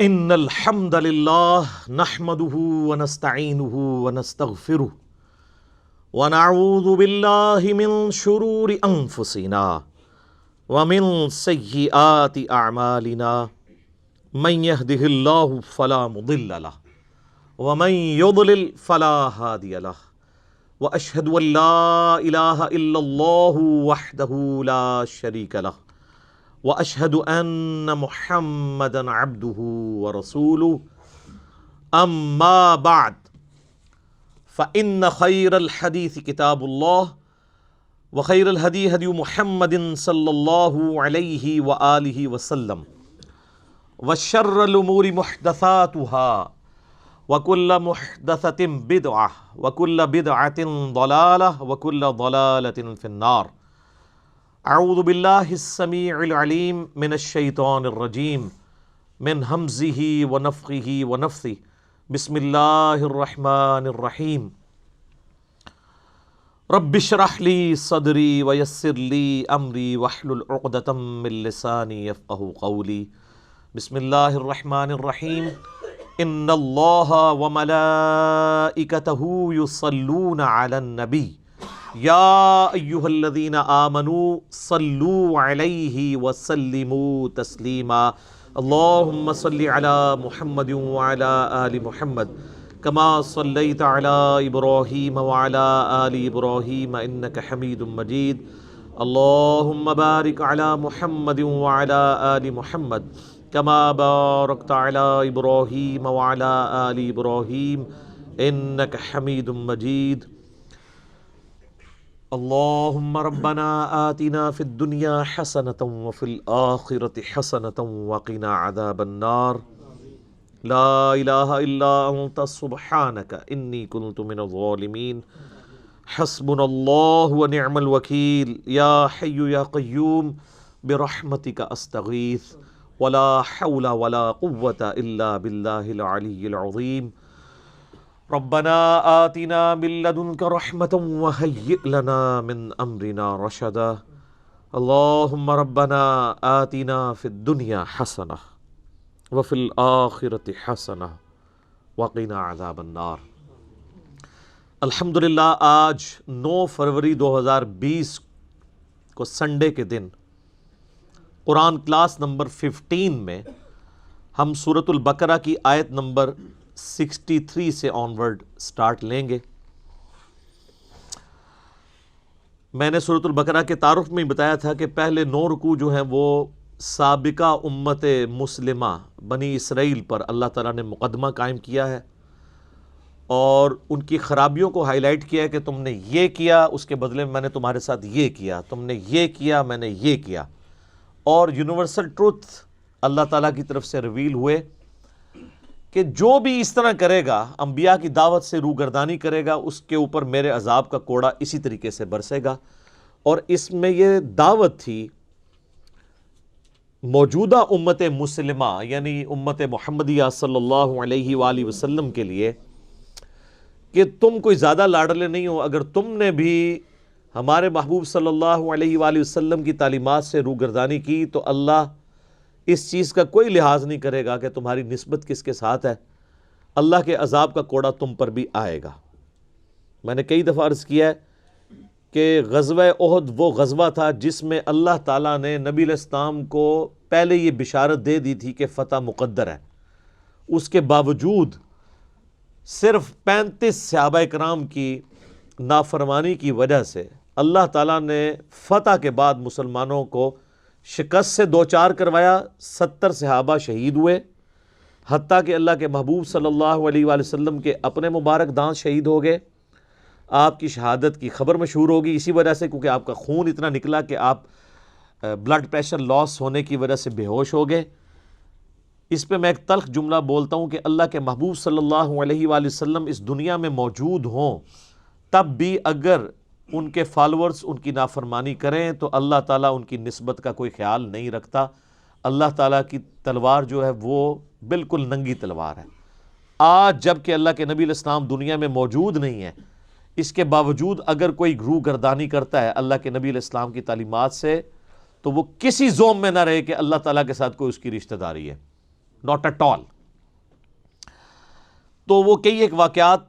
ان الحمد للہ نحمده ونستعینه ونستغفره ونعوذ باللہ من شرور انفسنا ومن سیئات اعمالنا من يهده اللہ فلا مضل له ومن يضلل فلا هادی له واشهد ان لا الہ الا اللہ وحدہ لا شریک له واشهد ان محمدا عبده ورسوله اما بعد فان خير الحديث كتاب الله وخير الهدي هدي محمد صلى الله عليه واله وسلم وشر الامور محدثاتها وكل محدثة بدعة وكل بدعة ضلالة وكل ضلالة في النار. اعوذ باللہ السمیع العلیم من الشیطان الرجیم من ہمزہ ونفخہ ونفثہ بسم اللہ الرحمن الرحیم. رب اشرح لی صدری ویسر لی امری واحلل عقدۃ من لسانی یفقہوا قولی. بسم اللہ الرحمن الرحیم. ان اللہ وملائکتہ یصلون علی النبی یا ایہا الذین آمنوا صلوا علیہ وسلموا تسلیما. اللہم صل علی محمد وعلی آل محمد کما صلیت علی ابراہیم وعلی آل ابراہیم انک حمید مجید. اللہم بارک علی محمد وعلی آل محمد کما بارکت علی ابراہیم وعلی آل ابراہیم انک حمید مجید. اللہم ربنا آتنا فی الدنیا حسنة وفی الآخرة حسنة وقنا عذاب النار. لا الہ الا انت سبحانک انی کنت من الظالمین. حسبنا اللہ ونعم الوکیل. یا حی یا قیوم برحمتک استغیث ولا حول ولا قوة الا باللہ العلی العظیم. ربنا آتنا من لدنک رحمة وهیئ لنا من امرنا رشدا. اللہم ربنا آتنا فی الدنیا حسنة وفی الآخرة حسنة وقنا عذاب النار. الحمدللہ آج 9 فروری 2020 کو سنڈے کے دن قرآن کلاس نمبر 15 میں ہم سورۃ البقرہ کی آیت نمبر 63 سے آنورڈ سٹارٹ لیں گے. میں نے سورۃ البقرہ کے تعارف میں بتایا تھا کہ پہلے 9 رکوع جو ہیں وہ سابقہ امت مسلمہ بنی اسرائیل پر اللہ تعالیٰ نے مقدمہ قائم کیا ہے اور ان کی خرابیوں کو ہائی لائٹ کیا ہے کہ تم نے یہ کیا اس کے بدلے میں نے تمہارے ساتھ یہ کیا، تم نے یہ کیا میں نے یہ کیا. اور یونیورسل ٹروتھ اللہ تعالیٰ کی طرف سے ریویل ہوئے کہ جو بھی اس طرح کرے گا، انبیاء کی دعوت سے روگردانی کرے گا، اس کے اوپر میرے عذاب کا کوڑا اسی طریقے سے برسے گا. اور اس میں یہ دعوت تھی موجودہ امت مسلمہ یعنی امت محمدیہ صلی اللہ علیہ وآلہ وسلم کے لیے کہ تم کوئی زیادہ لاڈلے نہیں ہو. اگر تم نے بھی ہمارے محبوب صلی اللہ علیہ وآلہ وسلم کی تعلیمات سے روگردانی کی تو اللہ اس چیز کا کوئی لحاظ نہیں کرے گا کہ تمہاری نسبت کس کے ساتھ ہے. اللہ کے عذاب کا کوڑا تم پر بھی آئے گا. میں نے کئی دفعہ عرض کیا ہے کہ غزوہ احد وہ غزوہ تھا جس میں اللہ تعالیٰ نے نبی علیہ السلام کو پہلے یہ بشارت دے دی تھی کہ فتح مقدر ہے. اس کے باوجود صرف 35 صحابہ کرام کی نافرمانی کی وجہ سے اللہ تعالیٰ نے فتح کے بعد مسلمانوں کو شکست سے دوچار کروایا. 70 صحابہ شہید ہوئے، حتیٰ کہ اللہ کے محبوب صلی اللہ علیہ وآلہ وسلم کے اپنے مبارک دانت شہید ہو گئے. آپ کی شہادت کی خبر مشہور ہوگی اسی وجہ سے کیونکہ آپ کا خون اتنا نکلا کہ آپ بلڈ پریشر لاس ہونے کی وجہ سے بے ہوش ہو گئے. اس پہ میں ایک تلخ جملہ بولتا ہوں کہ اللہ کے محبوب صلی اللہ علیہ وآلہ وسلم اس دنیا میں موجود ہوں تب بھی اگر ان کے فالورز ان کی نافرمانی کریں تو اللہ تعالیٰ ان کی نسبت کا کوئی خیال نہیں رکھتا. اللہ تعالیٰ کی تلوار جو ہے وہ بالکل ننگی تلوار ہے. آج جب کہ اللہ کے نبی علیہ السلام دنیا میں موجود نہیں ہے، اس کے باوجود اگر کوئی روح گردانی کرتا ہے اللہ کے نبی علیہ السلام کی تعلیمات سے تو وہ کسی زوم میں نہ رہے کہ اللہ تعالیٰ کے ساتھ کوئی اس کی رشتہ داری ہے. Not at all. تو وہ کئی ایک واقعات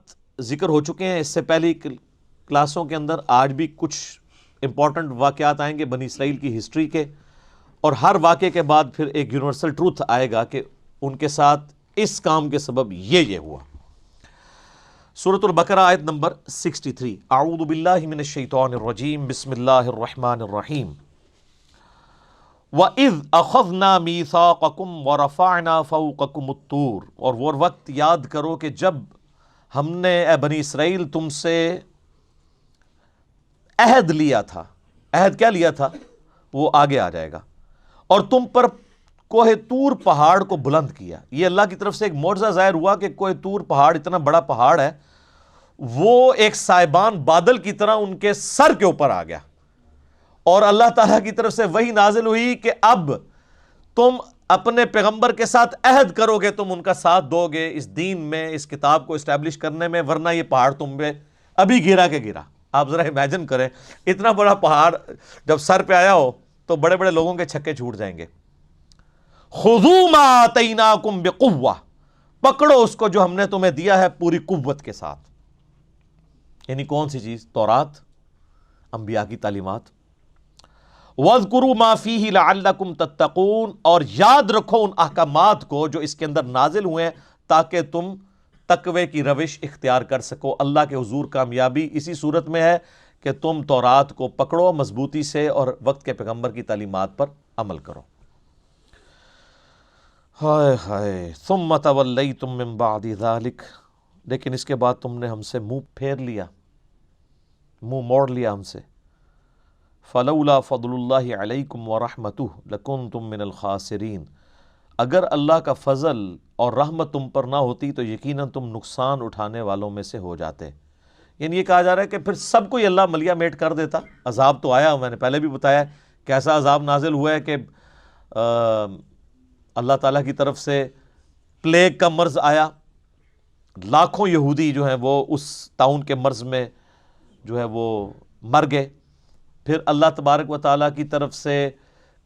ذکر ہو چکے ہیں اس سے پہلی کلاسوں کے اندر. آج بھی کچھ امپورٹنٹ واقعات آئیں گے بنی اسرائیل کی ہسٹری کے, اور ہر واقعے کے بعد پھر ایک یونیورسل ٹروتھ آئے گا کہ ان کے ساتھ اس کام کے سبب یہ ہوا. سورۃ البقرہ آیت نمبر 63. اعوذ باللہ من الشیطان الرجیم, بسم اللہ الرحمن الرحیم. وَإِذْ أَخَذْنَا مِيثَاقَكُمْ وَرَفَعْنَا فَوْقَكُمُ الطُّورَ, اور وہ وقت یاد کرو کہ جب ہم نے اے بنی اسرائیل تم سے عہد لیا تھا. عہد کیا لیا تھا وہ آگے آ جائے گا. اور تم پر کوہ طور پہاڑ کو بلند کیا. یہ اللہ کی طرف سے ایک معجزہ ظاہر ہوا کہ کوہ طور پہاڑ اتنا بڑا پہاڑ ہے, وہ ایک سائبان بادل کی طرح ان کے سر کے اوپر آ گیا, اور اللہ تعالیٰ کی طرف سے وحی نازل ہوئی کہ اب تم اپنے پیغمبر کے ساتھ عہد کرو گے, تم ان کا ساتھ دو گے اس دین میں, اس کتاب کو اسٹیبلش کرنے میں, ورنہ یہ پہاڑ تم پہ ابھی گرا کے گرا. آپ ذرا امیجن کریں, اتنا بڑا پہاڑ جب سر پہ آیا ہو تو بڑے بڑے لوگوں کے چھکے چھوٹ جائیں گے. خذوا ما آتیناکم بقوہ, پکڑو اس کو جو ہم نے تمہیں دیا ہے پوری قوت کے ساتھ. یعنی کون سی چیز؟ تورات, انبیاء کی تعلیمات. وَاذْكُرُوا مَا فِيهِ لَعَلَّكُمْ تَتَّقُونَ, اور یاد رکھو ان احکامات کو جو اس کے اندر نازل ہوئے ہیں تاکہ تم تقوی کی روش اختیار کر سکو. اللہ کے حضور کامیابی اسی صورت میں ہے کہ تم تورات کو پکڑو مضبوطی سے اور وقت کے پیغمبر کی تعلیمات پر عمل کرو. ہائے ہائے, ثم تولیتم من بعد ذلک, لیکن اس کے بعد تم نے ہم سے منہ پھیر لیا, منہ موڑ لیا ہم سے. فلولا فضل اللہ علیکم ورحمتہ لکنتم من الخاسرین, اگر اللہ کا فضل اور رحمت تم پر نہ ہوتی تو یقیناً تم نقصان اٹھانے والوں میں سے ہو جاتے. یعنی یہ کہا جا رہا ہے کہ پھر سب کو ہی اللہ ملیا میٹ کر دیتا. عذاب تو آیا, میں نے پہلے بھی بتایا کیسا عذاب نازل ہوا ہے کہ اللہ تعالیٰ کی طرف سے پلیگ کا مرض آیا, لاکھوں یہودی جو ہیں وہ اس طاعون کے مرض میں جو ہے وہ مر گئے. پھر اللہ تبارک و تعالیٰ کی طرف سے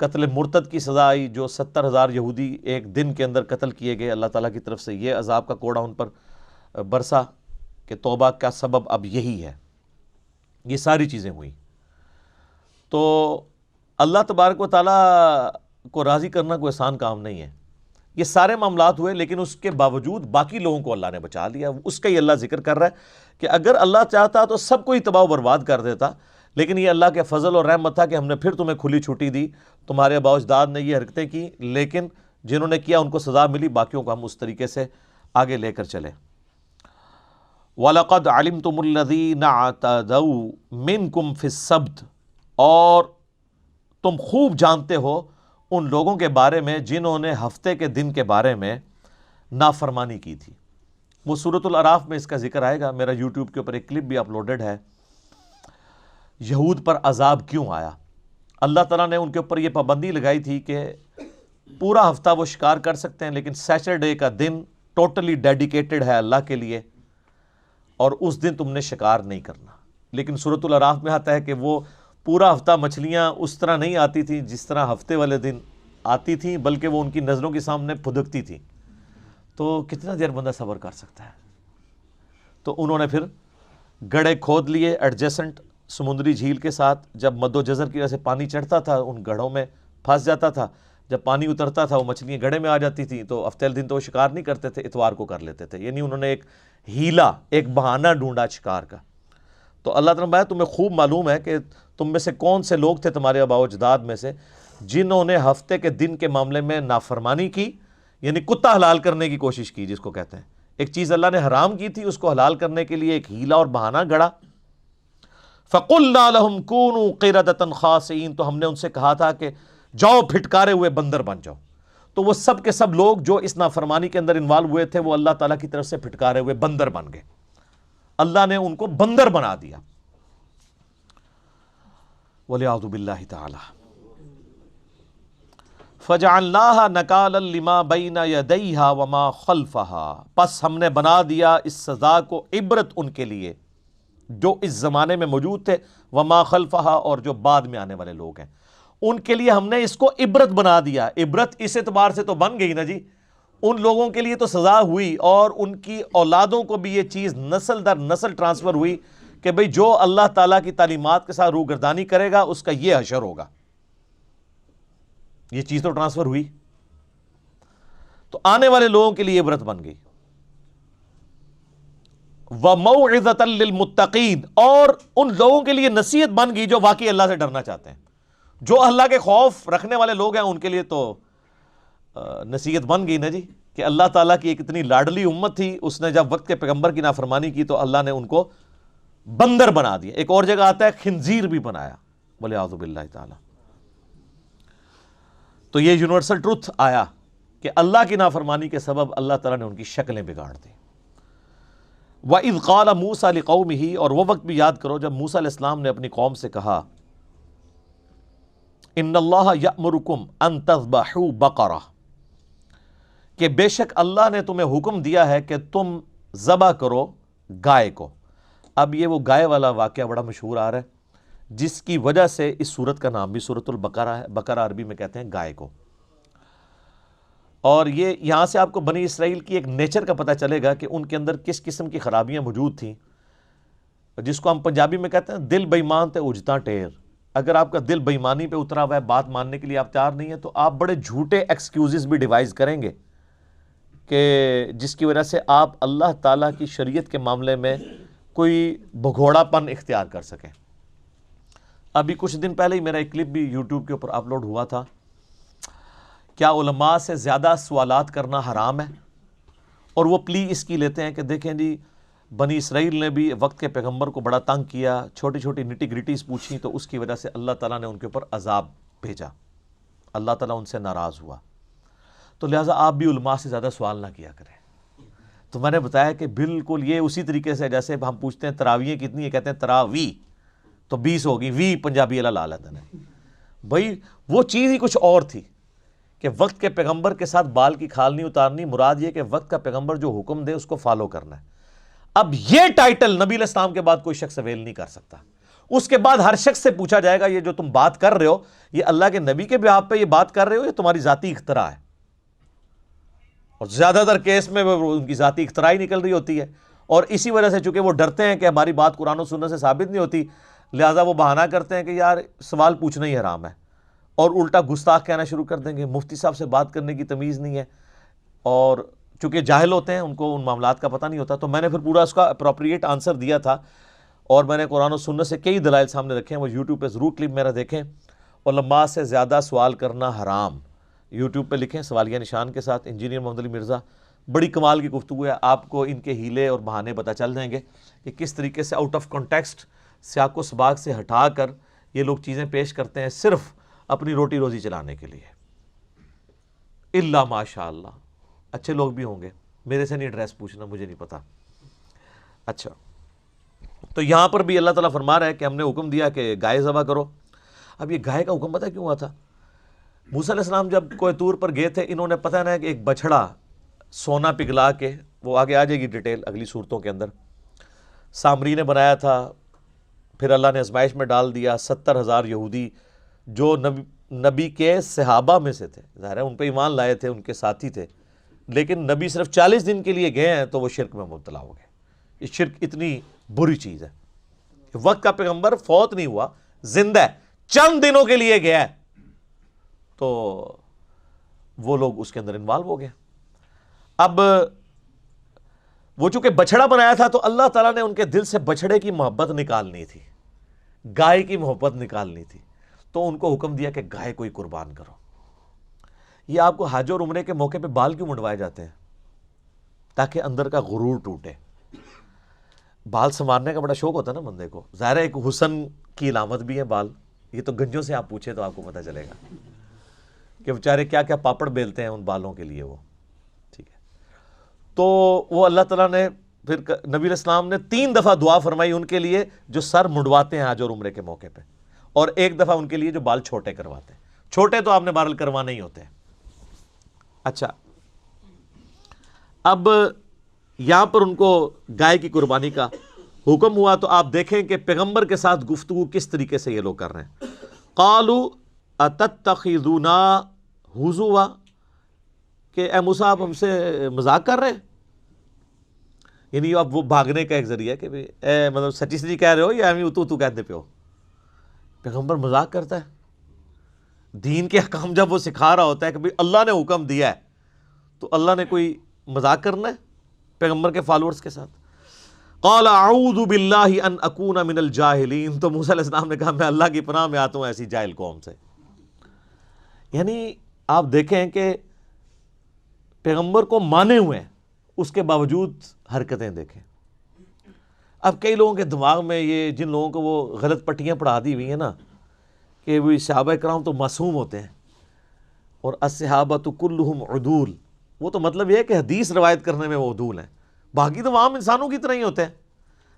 قتل مرتد کی سزا آئی, جو 70,000 یہودی ایک دن کے اندر قتل کیے گئے. اللہ تعالیٰ کی طرف سے یہ عذاب کا کوڑا ان پر برسا کہ توبہ کا سبب اب یہی ہے. یہ ساری چیزیں ہوئیں. تو اللہ تبارک و تعالیٰ کو راضی کرنا کوئی آسان کام نہیں ہے. یہ سارے معاملات ہوئے, لیکن اس کے باوجود باقی لوگوں کو اللہ نے بچا لیا. اس کا ہی اللہ ذکر کر رہا ہے کہ اگر اللہ چاہتا تو سب کو ہی تباہ و برباد کر دیتا, لیکن یہ اللہ کے فضل اور رحمت تھا کہ ہم نے پھر تمہیں کھلی چھٹی دی. تمہارے آباء و اجداد نے یہ حرکتیں کی, لیکن جنہوں نے کیا ان کو سزا ملی, باقیوں کو ہم اس طریقے سے آگے لے کر چلے. وَلَقَدْ عَلِمْتُمُ الَّذِينَ اعْتَدَوْا مِنْكُمْ فِي السَّبْتِ, اور تم خوب جانتے ہو ان لوگوں کے بارے میں جنہوں نے ہفتے کے دن کے بارے میں نافرمانی کی تھی. وہ سورۃ الاعراف میں اس کا ذکر آئے گا. میرا یوٹیوب کے اوپر ایک کلپ بھی اپلوڈڈ ہے. یہود پر عذاب کیوں آیا؟ اللہ تعالیٰ نے ان کے اوپر یہ پابندی لگائی تھی کہ پورا ہفتہ وہ شکار کر سکتے ہیں, لیکن سیٹرڈے کا دن ٹوٹلی ڈیڈیکیٹڈ ہے اللہ کے لیے, اور اس دن تم نے شکار نہیں کرنا. لیکن سورۃ الاعراف میں آتا ہے کہ وہ پورا ہفتہ مچھلیاں اس طرح نہیں آتی تھیں جس طرح ہفتے والے دن آتی تھیں, بلکہ وہ ان کی نظروں کے سامنے پھدکتی تھیں. تو کتنا دیر بندہ صبر کر سکتا ہے؟ تو انہوں نے پھر گڑھے کھود لیے ایڈجسنٹ سمندری جھیل کے ساتھ. جب مد و جزر کی وجہ سے پانی چڑھتا تھا ان گڑھوں میں پھنس جاتا تھا, جب پانی اترتا تھا وہ مچھلیاں گڑھے میں آ جاتی تھیں. تو ہفتے دن تو وہ شکار نہیں کرتے تھے, اتوار کو کر لیتے تھے. یعنی انہوں نے ایک ہیلا, ایک بہانہ ڈھونڈا شکار کا. تو اللہ تعالیٰ نے تمہیں خوب معلوم ہے کہ تم میں سے کون سے لوگ تھے, تمہارے آباء و اجداد میں سے, جنہوں نے ہفتے کے دن کے معاملے میں نافرمانی کی, یعنی کتا حلال کرنے کی کوشش کی, جس کو کہتے ہیں ایک چیز اللہ نے حرام کی تھی اس کو حلال کرنے کے لیے ایک ہیلا اور بہانہ گڑا. فَقُلْنَا لَهُمْ كُونُوا قِرَدَةً خَاسِئِينَ, تو ہم نے ان سے کہا تھا کہ جاؤ پھٹکارے ہوئے بندر بن جاؤ. تو وہ سب کے سب لوگ جو اس نافرمانی کے اندر انوالو ہوئے تھے وہ اللہ تعالیٰ کی طرف سے پھٹکارے ہوئے بندر بن گئے. اللہ نے ان کو بندر بنا دیا. وَلِعَوْذُ بِاللَّهِ تَعَالَى فَجَعَلْنَاهَا نَكَالًا لِمَا بَيْنَ يَدَيْهَا وَمَا خَلْفَهَا, پس ہم نے بنا دیا اس سزا کو عبرت ان کے لیے جو اس زمانے میں موجود تھے, وما خلفہا, اور جو بعد میں آنے والے لوگ ہیں ان کے لیے ہم نے اس کو عبرت بنا دیا. عبرت اس اعتبار سے تو بن گئی نا جی, ان لوگوں کے لیے تو سزا ہوئی اور ان کی اولادوں کو بھی یہ چیز نسل در نسل ٹرانسفر ہوئی کہ بھئی جو اللہ تعالیٰ کی تعلیمات کے ساتھ روگردانی کرے گا اس کا یہ حشر ہوگا. یہ چیز تو ٹرانسفر ہوئی. تو آنے والے لوگوں کے لیے عبرت بن گئی. وَمَوْعِظَةً لِّلْمُتَّقِينَ, اور ان لوگوں کے لیے نصیحت بن گئی جو واقعی اللہ سے ڈرنا چاہتے ہیں. جو اللہ کے خوف رکھنے والے لوگ ہیں ان کے لیے تو نصیحت بن گئی نا جی, کہ اللہ تعالیٰ کی ایک اتنی لاڈلی امت تھی, اس نے جب وقت کے پیغمبر کی نافرمانی کی تو اللہ نے ان کو بندر بنا دیا. ایک اور جگہ آتا ہے خنزیر بھی بنایا, بولے اعوذ باللہ تعالیٰ. تو یہ یونیورسل ٹروتھ آیا کہ اللہ کی نافرمانی کے سبب اللہ تعالیٰ نے ان کی شکلیں بگاڑ دی. وَإِذْ قَالَ مُوسَىٰ لِقَوْمِهِ, اور وہ وقت بھی یاد کرو جب موسیٰ علیہ السلام نے اپنی قوم سے کہا إِنَّ اللَّهَ يَأْمُرُكُمْ أَن تَذْبَحُوا بَقَرَةً, کہ بے شک اللہ نے تمہیں حکم دیا ہے کہ تم ذبح کرو گائے کو. اب یہ وہ گائے والا واقعہ بڑا مشہور آ رہا ہے, جس کی وجہ سے اس سورت کا نام بھی سورۃ البقرہ ہے. بقرہ عربی میں کہتے ہیں گائے کو. اور یہ یہاں سے آپ کو بنی اسرائیل کی ایک نیچر کا پتہ چلے گا کہ ان کے اندر کس قسم کی خرابیاں موجود تھیں, جس کو ہم پنجابی میں کہتے ہیں دل بے ایمان تے اجتا ٹیر. اگر آپ کا دل بے ایمانی پہ اترا ہوا ہے, بات ماننے کے لیے آپ تیار نہیں ہیں, تو آپ بڑے جھوٹے ایکسکیوزز بھی ڈیوائز کریں گے کہ جس کی وجہ سے آپ اللہ تعالیٰ کی شریعت کے معاملے میں کوئی بھگوڑا پن اختیار کر سکیں. ابھی کچھ دن پہلے ہی میرا ایک کلپ بھی یوٹیوب کے اوپر اپلوڈ ہوا تھا, کیا علماء سے زیادہ سوالات کرنا حرام ہے؟ اور وہ پلی اس کی لیتے ہیں کہ دیکھیں جی بنی اسرائیل نے بھی وقت کے پیغمبر کو بڑا تنگ کیا, چھوٹی چھوٹی نٹی گریٹیز پوچھیں تو اس کی وجہ سے اللہ تعالیٰ نے ان کے اوپر عذاب بھیجا, اللہ تعالیٰ ان سے ناراض ہوا, تو لہٰذا آپ بھی علماء سے زیادہ سوال نہ کیا کریں. تو میں نے بتایا کہ بالکل یہ اسی طریقے سے جیسے ہم پوچھتے ہیں تراویح کتنی ہے, کہتے ہیں تراوی, تو 20 ہوگی, وی پنجابی والا لا لیتے ہیں. بھائی وہ چیز ہی کچھ اور تھی کہ وقت کے پیغمبر کے ساتھ بال کی کھال نہیں اتارنی, مراد یہ کہ وقت کا پیغمبر جو حکم دے اس کو فالو کرنا ہے. اب یہ ٹائٹل نبی علیہ السلام کے بعد کوئی شخص اویل نہیں کر سکتا. اس کے بعد ہر شخص سے پوچھا جائے گا یہ جو تم بات کر رہے ہو یہ اللہ کے نبی کے بیہاف پہ یہ بات کر رہے ہو, یہ تمہاری ذاتی اختراع ہے. اور زیادہ تر کیس میں ان کی ذاتی اختراع ہی نکل رہی ہوتی ہے, اور اسی وجہ سے چونکہ وہ ڈرتے ہیں کہ ہماری بات قرآن و سنت سے ثابت نہیں ہوتی, لہٰذا وہ بہانہ کرتے ہیں کہ یار سوال پوچھنا ہی حرام ہے, اور الٹا گستاخ کہنا شروع کر دیں گے, مفتی صاحب سے بات کرنے کی تمیز نہیں ہے. اور چونکہ جاہل ہوتے ہیں, ان کو ان معاملات کا پتہ نہیں ہوتا. تو میں نے پھر پورا اس کا اپروپریٹ آنسر دیا تھا, اور میں نے قرآن و سنت سے کئی دلائل سامنے رکھے ہیں, وہ یوٹیوب پہ ضرور کلپ میرا دیکھیں. علماء سے زیادہ سوال کرنا حرام, یوٹیوب پہ لکھیں سوالیہ نشان کے ساتھ, انجینئر محمد علی مرزا, بڑی کمال کی گفتگو ہے. آپ کو ان کے ہیلے اور بہانے پتہ چل جائیں گے کہ کس طریقے سے آؤٹ آف کانٹیکسٹ سیاق و سباق سے ہٹا کر یہ لوگ چیزیں پیش کرتے ہیں صرف اپنی روٹی روزی چلانے کے لیے. اللہ ماشاء اللہ اچھے لوگ بھی ہوں گے, میرے سے نہیں ایڈریس پوچھنا, مجھے نہیں پتا. اچھا, تو یہاں پر بھی اللہ تعالیٰ فرما رہا ہے کہ ہم نے حکم دیا کہ گائے ذبح کرو. اب یہ گائے کا حکم پتہ کیوں ہوا تھا؟ موسیٰ علیہ السلام جب کوہ طور پر گئے تھے, انہوں نے پتہ نا کہ ایک بچھڑا سونا پگھلا کے, وہ آگے آ جائے گی ڈیٹیل اگلی صورتوں کے اندر, سامری نے بنایا تھا, پھر اللہ نے آزمائش میں ڈال دیا. 70,000 یہودی جو نبی کے صحابہ میں سے تھے, ظاہر ہے ان پہ ایمان لائے تھے, ان کے ساتھی تھے, لیکن نبی صرف 40 دن کے لیے گئے ہیں تو وہ شرک میں مبتلا ہو گئے. یہ شرک اتنی بری چیز ہے. وقت کا پیغمبر فوت نہیں ہوا, زندہ ہے, چند دنوں کے لیے گیا ہے, تو وہ لوگ اس کے اندر انوالو ہو گئے. اب وہ چونکہ بچڑا بنایا تھا تو اللہ تعالیٰ نے ان کے دل سے بچڑے کی محبت نکالنی تھی, گائے کی محبت نکالنی تھی, تو ان کو حکم دیا کہ گائے کو ہی قربان کرو. یہ آپ کو حج اور عمرے کے موقع پہ بال کیوں منڈوائے جاتے ہیں؟ تاکہ اندر کا غرور ٹوٹے. بال سنوارنے کا بڑا شوق ہوتا ہے نا بندے کو, ظاہر ہے ایک حسن کی علامت بھی ہے بال. یہ تو گنجوں سے آپ پوچھیں تو آپ کو پتہ چلے گا کہ بیچارے کیا کیا پاپڑ بیلتے ہیں ان بالوں کے لیے وہ. ٹھیک ہے, تو وہ اللہ تعالیٰ نے پھر نبی علیہ السلام نے 3 دفعہ دعا فرمائی ان کے لیے جو سر منڈواتے ہیں حج اور عمرے کے موقع پہ, اور 1 دفعہ ان کے لیے جو بال چھوٹے کرواتے ہیں. چھوٹے تو آپ نے بہرحال کروانے ہی ہوتے ہیں. اچھا, اب یہاں پر ان کو گائے کی قربانی کا حکم ہوا, تو آپ دیکھیں کہ پیغمبر کے ساتھ گفتگو کس طریقے سے یہ لوگ کر رہے ہیں. قالوا اتتخذونا ہزوا, کہ اے موسیٰ آپ ہم سے مذاق کر رہے ہیں؟ یعنی اب وہ بھاگنے کا ایک ذریعہ ہے کہ اے مطلب سچی سچی کہہ رہے ہو یا ہمیں تو کہتے پہ ہو؟ پیغمبر مذاق کرتا ہے؟ دین کے احکام جب وہ سکھا رہا ہوتا ہے کہ بھئی اللہ نے حکم دیا ہے تو اللہ نے کوئی مذاق کرنا ہے پیغمبر کے فالورز کے ساتھ؟ قال اعوذ باللہ ان اکون من الجاہلین، تو موسیٰ علیہ السلام نے کہا میں اللہ کی پناہ میں آتا ہوں ایسی جاہل قوم سے۔ یعنی آپ دیکھیں کہ پیغمبر کو مانے ہوئے ہیں، اس کے باوجود حرکتیں دیکھیں۔ اب کئی لوگوں کے دماغ میں یہ، جن لوگوں کو وہ غلط پٹیاں پڑھا دی ہوئی ہیں نا کہ وہ صحابہ کرام تو معصوم ہوتے ہیں اور الصحابۃ کلہم عدول، وہ تو مطلب یہ ہے کہ حدیث روایت کرنے میں وہ عدول ہیں، باقی تو عام انسانوں کی طرح ہی ہوتے ہیں۔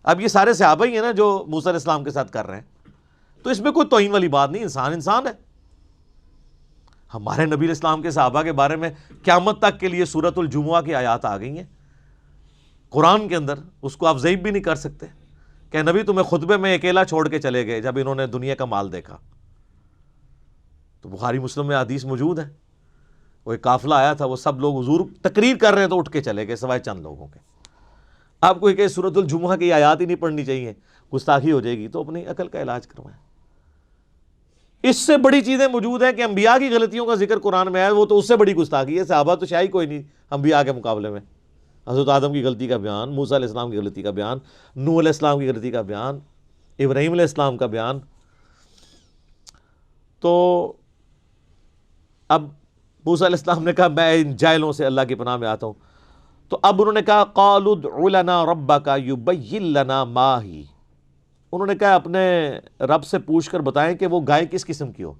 اب یہ سارے صحابہ ہی ہیں نا جو موسیٰ علیہ السلام کے ساتھ کر رہے ہیں، تو اس میں کوئی توہین والی بات نہیں، انسان انسان ہے۔ ہمارے نبی علیہ السلام کے صحابہ کے بارے میں قیامت تک کے لیے سورۃ الجمعہ کی آیات آ گئی ہیں قرآن کے اندر، اس کو آپ ضعیف بھی نہیں کر سکتے کہ نبی تمہیں خطبے میں اکیلا چھوڑ کے چلے گئے جب انہوں نے دنیا کا مال دیکھا۔ تو بخاری مسلم میں حدیث موجود ہے، وہ ایک قافلہ آیا تھا، وہ سب لوگ حضور تقریر کر رہے ہیں تو اٹھ کے چلے گئے سوائے چند لوگوں کے۔ آپ کو کہ سورۃ الجمعہ کی آیات ہی نہیں پڑھنی چاہیے، گستاخی ہو جائے گی، تو اپنی عقل کا علاج کروائیں۔ اس سے بڑی چیزیں موجود ہیں کہ انبیاء کی غلطیوں کا ذکر قرآن میں ہے، وہ تو اس سے بڑی گستاخی ہے۔ صحابہ تو شاید کوئی نہیں انبیاء کے مقابلے میں۔ حضرت آدم کی غلطی کا بیان، موسیٰ علیہ السلام کی غلطی کا بیان، نوح علیہ السلام کی غلطی کا بیان، ابراہیم علیہ السلام کا بیان۔ تو اب موسیٰ علیہ السلام نے کہا میں ان جاہلوں سے اللہ کی پناہ میں آتا ہوں۔ تو اب انہوں نے کہا قالوا ادع لنا ربک یبین لنا ما ہی، انہوں نے کہا اپنے رب سے پوچھ کر بتائیں کہ وہ گائے کس قسم کی ہو۔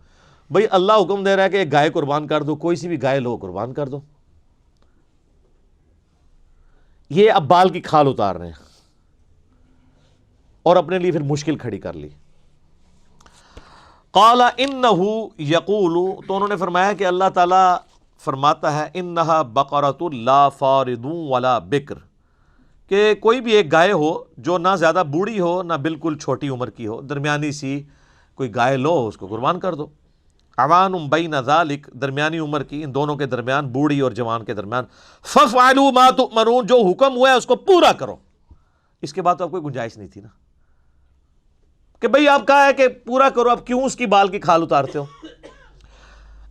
بھئی اللہ حکم دے رہا ہے کہ ایک گائے قربان کر دو، کوئی سی بھی گائے لو قربان کر دو۔ یہ اب بال کی کھال اتار رہے ہیں اور اپنے لیے پھر مشکل کھڑی کر لی۔ قال انہ یقول، تو انہوں نے فرمایا کہ اللہ تعالیٰ فرماتا ہے انہا بقرۃ لا فارض ولا بکر، کہ کوئی بھی ایک گائے ہو جو نہ زیادہ بوڑھی ہو نہ بالکل چھوٹی عمر کی ہو، درمیانی سی کوئی گائے لو، اس کو قربان کر دو۔ عوان بین ذالک، درمیانی عمر کی، ان دونوں کے درمیان، بوڑھی اور جوان کے درمیان۔ ففعلوا ما تؤمرون، جو حکم ہوا ہے اس کو پورا کرو۔ اس کے بعد تو اب کوئی گنجائش نہیں تھی نا کہ بھئی آپ کہا ہے کہ پورا کرو، اب کیوں اس کی بال کی کھال اتارتے ہو؟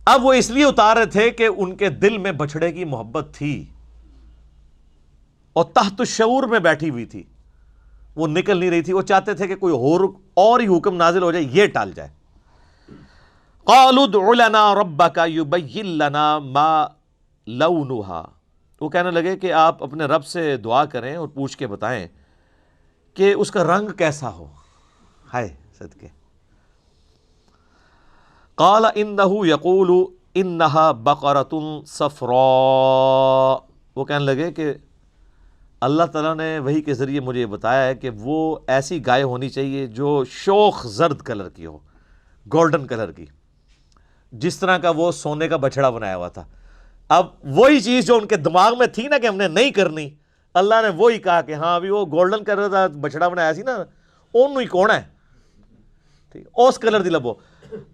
اب وہ اس لیے اتار رہے تھے کہ ان کے دل میں بچھڑے کی محبت تھی اور تحت الشعور میں بیٹھی ہوئی تھی، وہ نکل نہیں رہی تھی، وہ چاہتے تھے کہ کوئی اور ہی حکم نازل ہو جائے، یہ ٹال جائے۔ قالوا ادع لنا ربک یبین لنا ما لونھا، وہ کہنے لگے کہ آپ اپنے رب سے دعا کریں اور پوچھ کے بتائیں کہ اس کا رنگ کیسا ہو۔ ہائے صدقے۔ قال انہ یقول انہا بقرۃ صفراء، وہ کہنے لگے کہ اللہ تعالیٰ نے وحی کے ذریعے مجھے یہ بتایا ہے کہ وہ ایسی گائے ہونی چاہیے جو شوخ زرد کلر کی ہو، گولڈن کلر کی، جس طرح کا وہ سونے کا بچھڑا بنایا ہوا تھا۔ اب وہی چیز جو ان کے دماغ میں تھی نا کہ ہم نے نہیں کرنی، اللہ نے وہی کہا کہ ہاں ابھی وہ گولڈن کلر کا بچھڑا بنایا سی نا، اونوں ہی کون ہے، ٹھیک، اس کلر دی لبو۔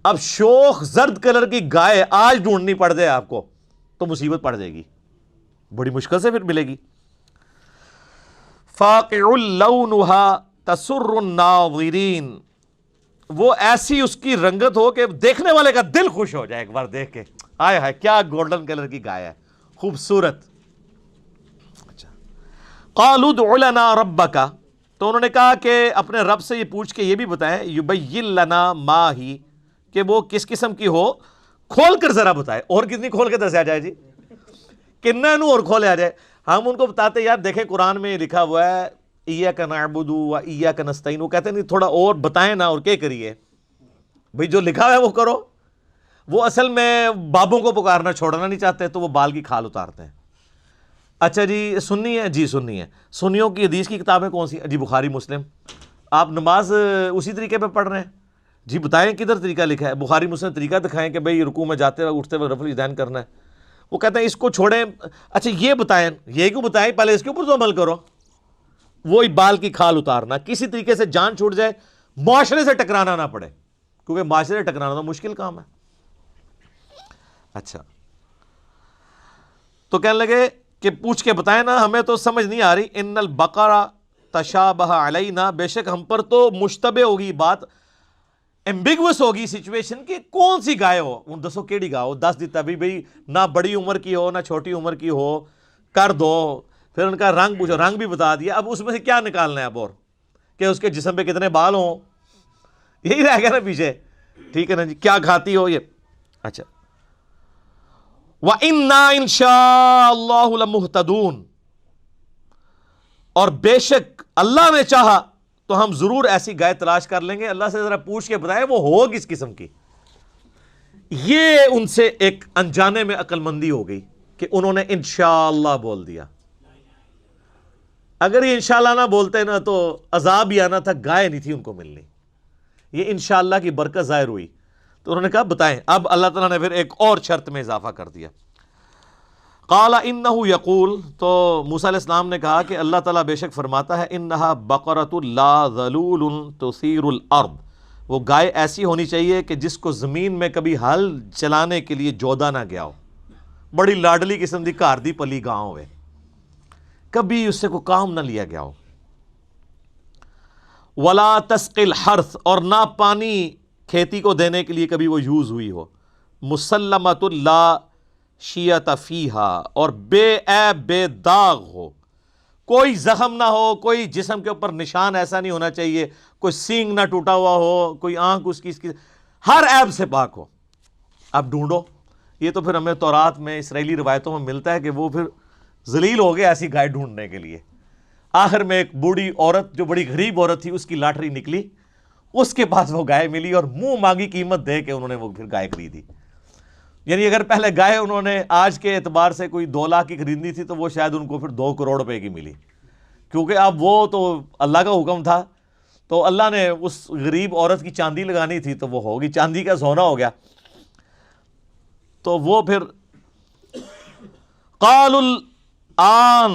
اب شوخ زرد کلر کی گائے آج ڈھونڈنی پڑ جائے آپ کو تو مصیبت پڑ جائے گی، بڑی مشکل سے پھر ملے گی۔ فاقع لونھا تسر الناظرین، وہ ایسی اس کی رنگت ہو کہ دیکھنے والے کا دل خوش ہو جائے ایک بار دیکھ کے، آئے ہائے کیا گولڈن کلر کی گائے ہے، خوبصورت۔ قالوا ادع لنا ربک، تو انہوں نے کہا کہ اپنے رب سے یہ پوچھ کے یہ بھی بتائیں یبین لنا ما ہی، کہ وہ کس قسم کی ہو، کھول کر ذرا بتائے۔ اور کتنی کھول کے دسیا جائے جی، کنہ نو اور کھولے آ جائے۔ ہم ان کو بتاتے یار دیکھیں قرآن میں لکھا ہوا ہے ایاک نعبد و ایاک نستعین، وہ کہتے ہیں نہیں تھوڑا اور بتائیں نا، اور کیا کریے بھئی، جو لکھا ہوا ہے وہ کرو۔ وہ اصل میں بابوں کو پکارنا چھوڑنا نہیں چاہتے، تو وہ بال کی کھال اتارتے ہیں۔ اچھا جی سنی ہے، جی سنی ہے، سنیوں کی حدیث کی کتابیں کون سی؟ جی بخاری مسلم۔ آپ نماز اسی طریقے پہ پڑھ رہے ہیں؟ جی بتائیں کدھر طریقہ لکھا ہے؟ بخاری مسلم طریقہ دکھائیں کہ بھئی رکوع میں جاتے وقت اٹھتے وقت رفع الیدین کرنا ہے۔ وہ کہتے ہیں اس کو چھوڑیں، اچھا یہ بتائیں، یہ کیوں بتائیں، پہلے اس کے اوپر تو عمل کرو۔ وہی بال کی کھال اتارنا، کسی طریقے سے جان چھوٹ جائے، معاشرے سے ٹکرانا نہ پڑے، کیونکہ معاشرے سے ٹکرانا تو مشکل کام ہے۔ اچھا تو کہنے لگے کہ پوچھ کے بتائیں نا، ہمیں تو سمجھ نہیں آ رہی. ان البقرہ تشابہ علینا، بے شک ہم پر تو مشتبہ ہوگی بات، ایمبیگوس ہوگی سچویشن کہ کون سی گائے ہو. ان دسو کیڑی گاہ ہو، دس دیتا بھی بھئی نہ بڑی عمر کی ہو نہ چھوٹی عمر کی ہو، کر دو. پھر ان کا رنگ پوچھو، رنگ بھی بتا دیا. اب اس میں سے کیا نکالنا ہے اب اور کہ اس کے جسم پہ کتنے بال ہوں، یہی رہ گیا نا پیچھے. ٹھیک ہے نا جی، کیا کھاتی ہو یہ. اچھا، وَإِنَّا إِن شَاءَ اللَّهُ لَمُهْتَدُونَ، اور بے شک اللہ نے چاہا تو ہم ضرور ایسی گائے تلاش کر لیں گے. اللہ سے ذرا پوچھ کے بتائے وہ ہو کس قسم کی. یہ ان سے ایک انجانے میں عقل مندی ہو گئی کہ انہوں نے انشاءاللہ بول دیا. اگر یہ انشاءاللہ نہ بولتے نا تو عذاب ہی آنا تھا، گائے نہیں تھی ان کو ملنی. یہ انشاءاللہ کی برکت ظاہر ہوئی تو انہوں نے کہا بتائیں. اب اللہ تعالیٰ نے پھر ایک اور شرط میں اضافہ کر دیا. قال انہ یقول، تو موسیٰ علیہ السلام نے کہا کہ اللہ تعالیٰ بے شک فرماتا ہے انہا بقرۃ لا ذلول تثیر الارض، وہ گائے ایسی ہونی چاہیے کہ جس کو زمین میں کبھی ہل چلانے کے لیے جودا نہ گیا ہو. بڑی لاڈلی قسم دی گھر دی پلی گاں ہوئے، کبھی اس سے کوئی کام نہ لیا گیا ہو. ولا تسقی الحرث، اور نہ پانی کھیتی کو دینے کے لیے کبھی وہ یوز ہوئی ہو. مسلمۃ لا شیۃ فیہا، اور بے عیب بے داغ ہو، کوئی زخم نہ ہو، کوئی جسم کے اوپر نشان ایسا نہیں ہونا چاہیے، کوئی سینگ نہ ٹوٹا ہوا ہو، کوئی آنکھ اس کی ہر عیب سے پاک ہو. اب ڈھونڈو. یہ تو پھر ہمیں تورات میں اسرائیلی روایتوں میں ملتا ہے کہ وہ پھر ذلیل ہو گئے ایسی گائے ڈھونڈنے کے لیے. آخر میں ایک بوڑھی عورت جو بڑی غریب عورت تھی اس کی لاٹری نکلی، اس کے پاس وہ گائے ملی اور منہ مانگی قیمت دے کے انہوں نے وہ پھر گائے خریدی. یعنی اگر پہلے گائے انہوں نے آج کے اعتبار سے کوئی 2 لاکھ کی خریدنی تھی تو وہ شاید ان کو پھر 2 کروڑ روپے کی ملی، کیونکہ اب وہ تو اللہ کا حکم تھا. تو اللہ نے اس غریب عورت کی چاندی لگانی تھی تو وہ ہوگی، چاندی کا سونا ہو گیا. تو وہ پھر قال الآن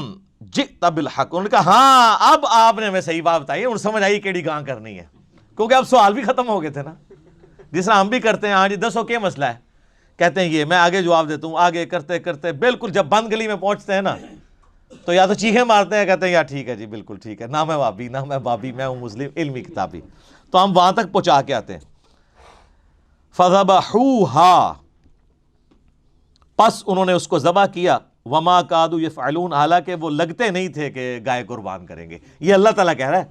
جئت بالحق، انہوں نے کہا ہاں اب آپ نے ہمیں صحیح بات بتائی ہے، انہوں سمجھ آئی کیڑی گاں کرنی ہے. کیونکہ اب سوال بھی ختم ہو گئے تھے نا، جس طرح ہم بھی کرتے ہیں. ہاں جی دسو کیا مسئلہ ہے، کہتے ہیں یہ، میں آگے جواب دیتا ہوں، آگے کرتے کرتے بالکل جب بند گلی میں پہنچتے ہیں نا تو یا تو چیخیں مارتے ہیں، کہتے ہیں یار ٹھیک ہے جی بالکل ٹھیک ہے، نہ میں وابی نہ میں بابی، میں ہوں مسلم علمی کتابی. تو ہم وہاں تک پہنچا کے آتے ہیں. فذبحوها، پس انہوں نے اس کو ذبح کیا. وما کادوا یفعلون، حالانکہ وہ لگتے نہیں تھے کہ گائے قربان کریں گے. یہ اللہ تعالیٰ کہہ رہا ہے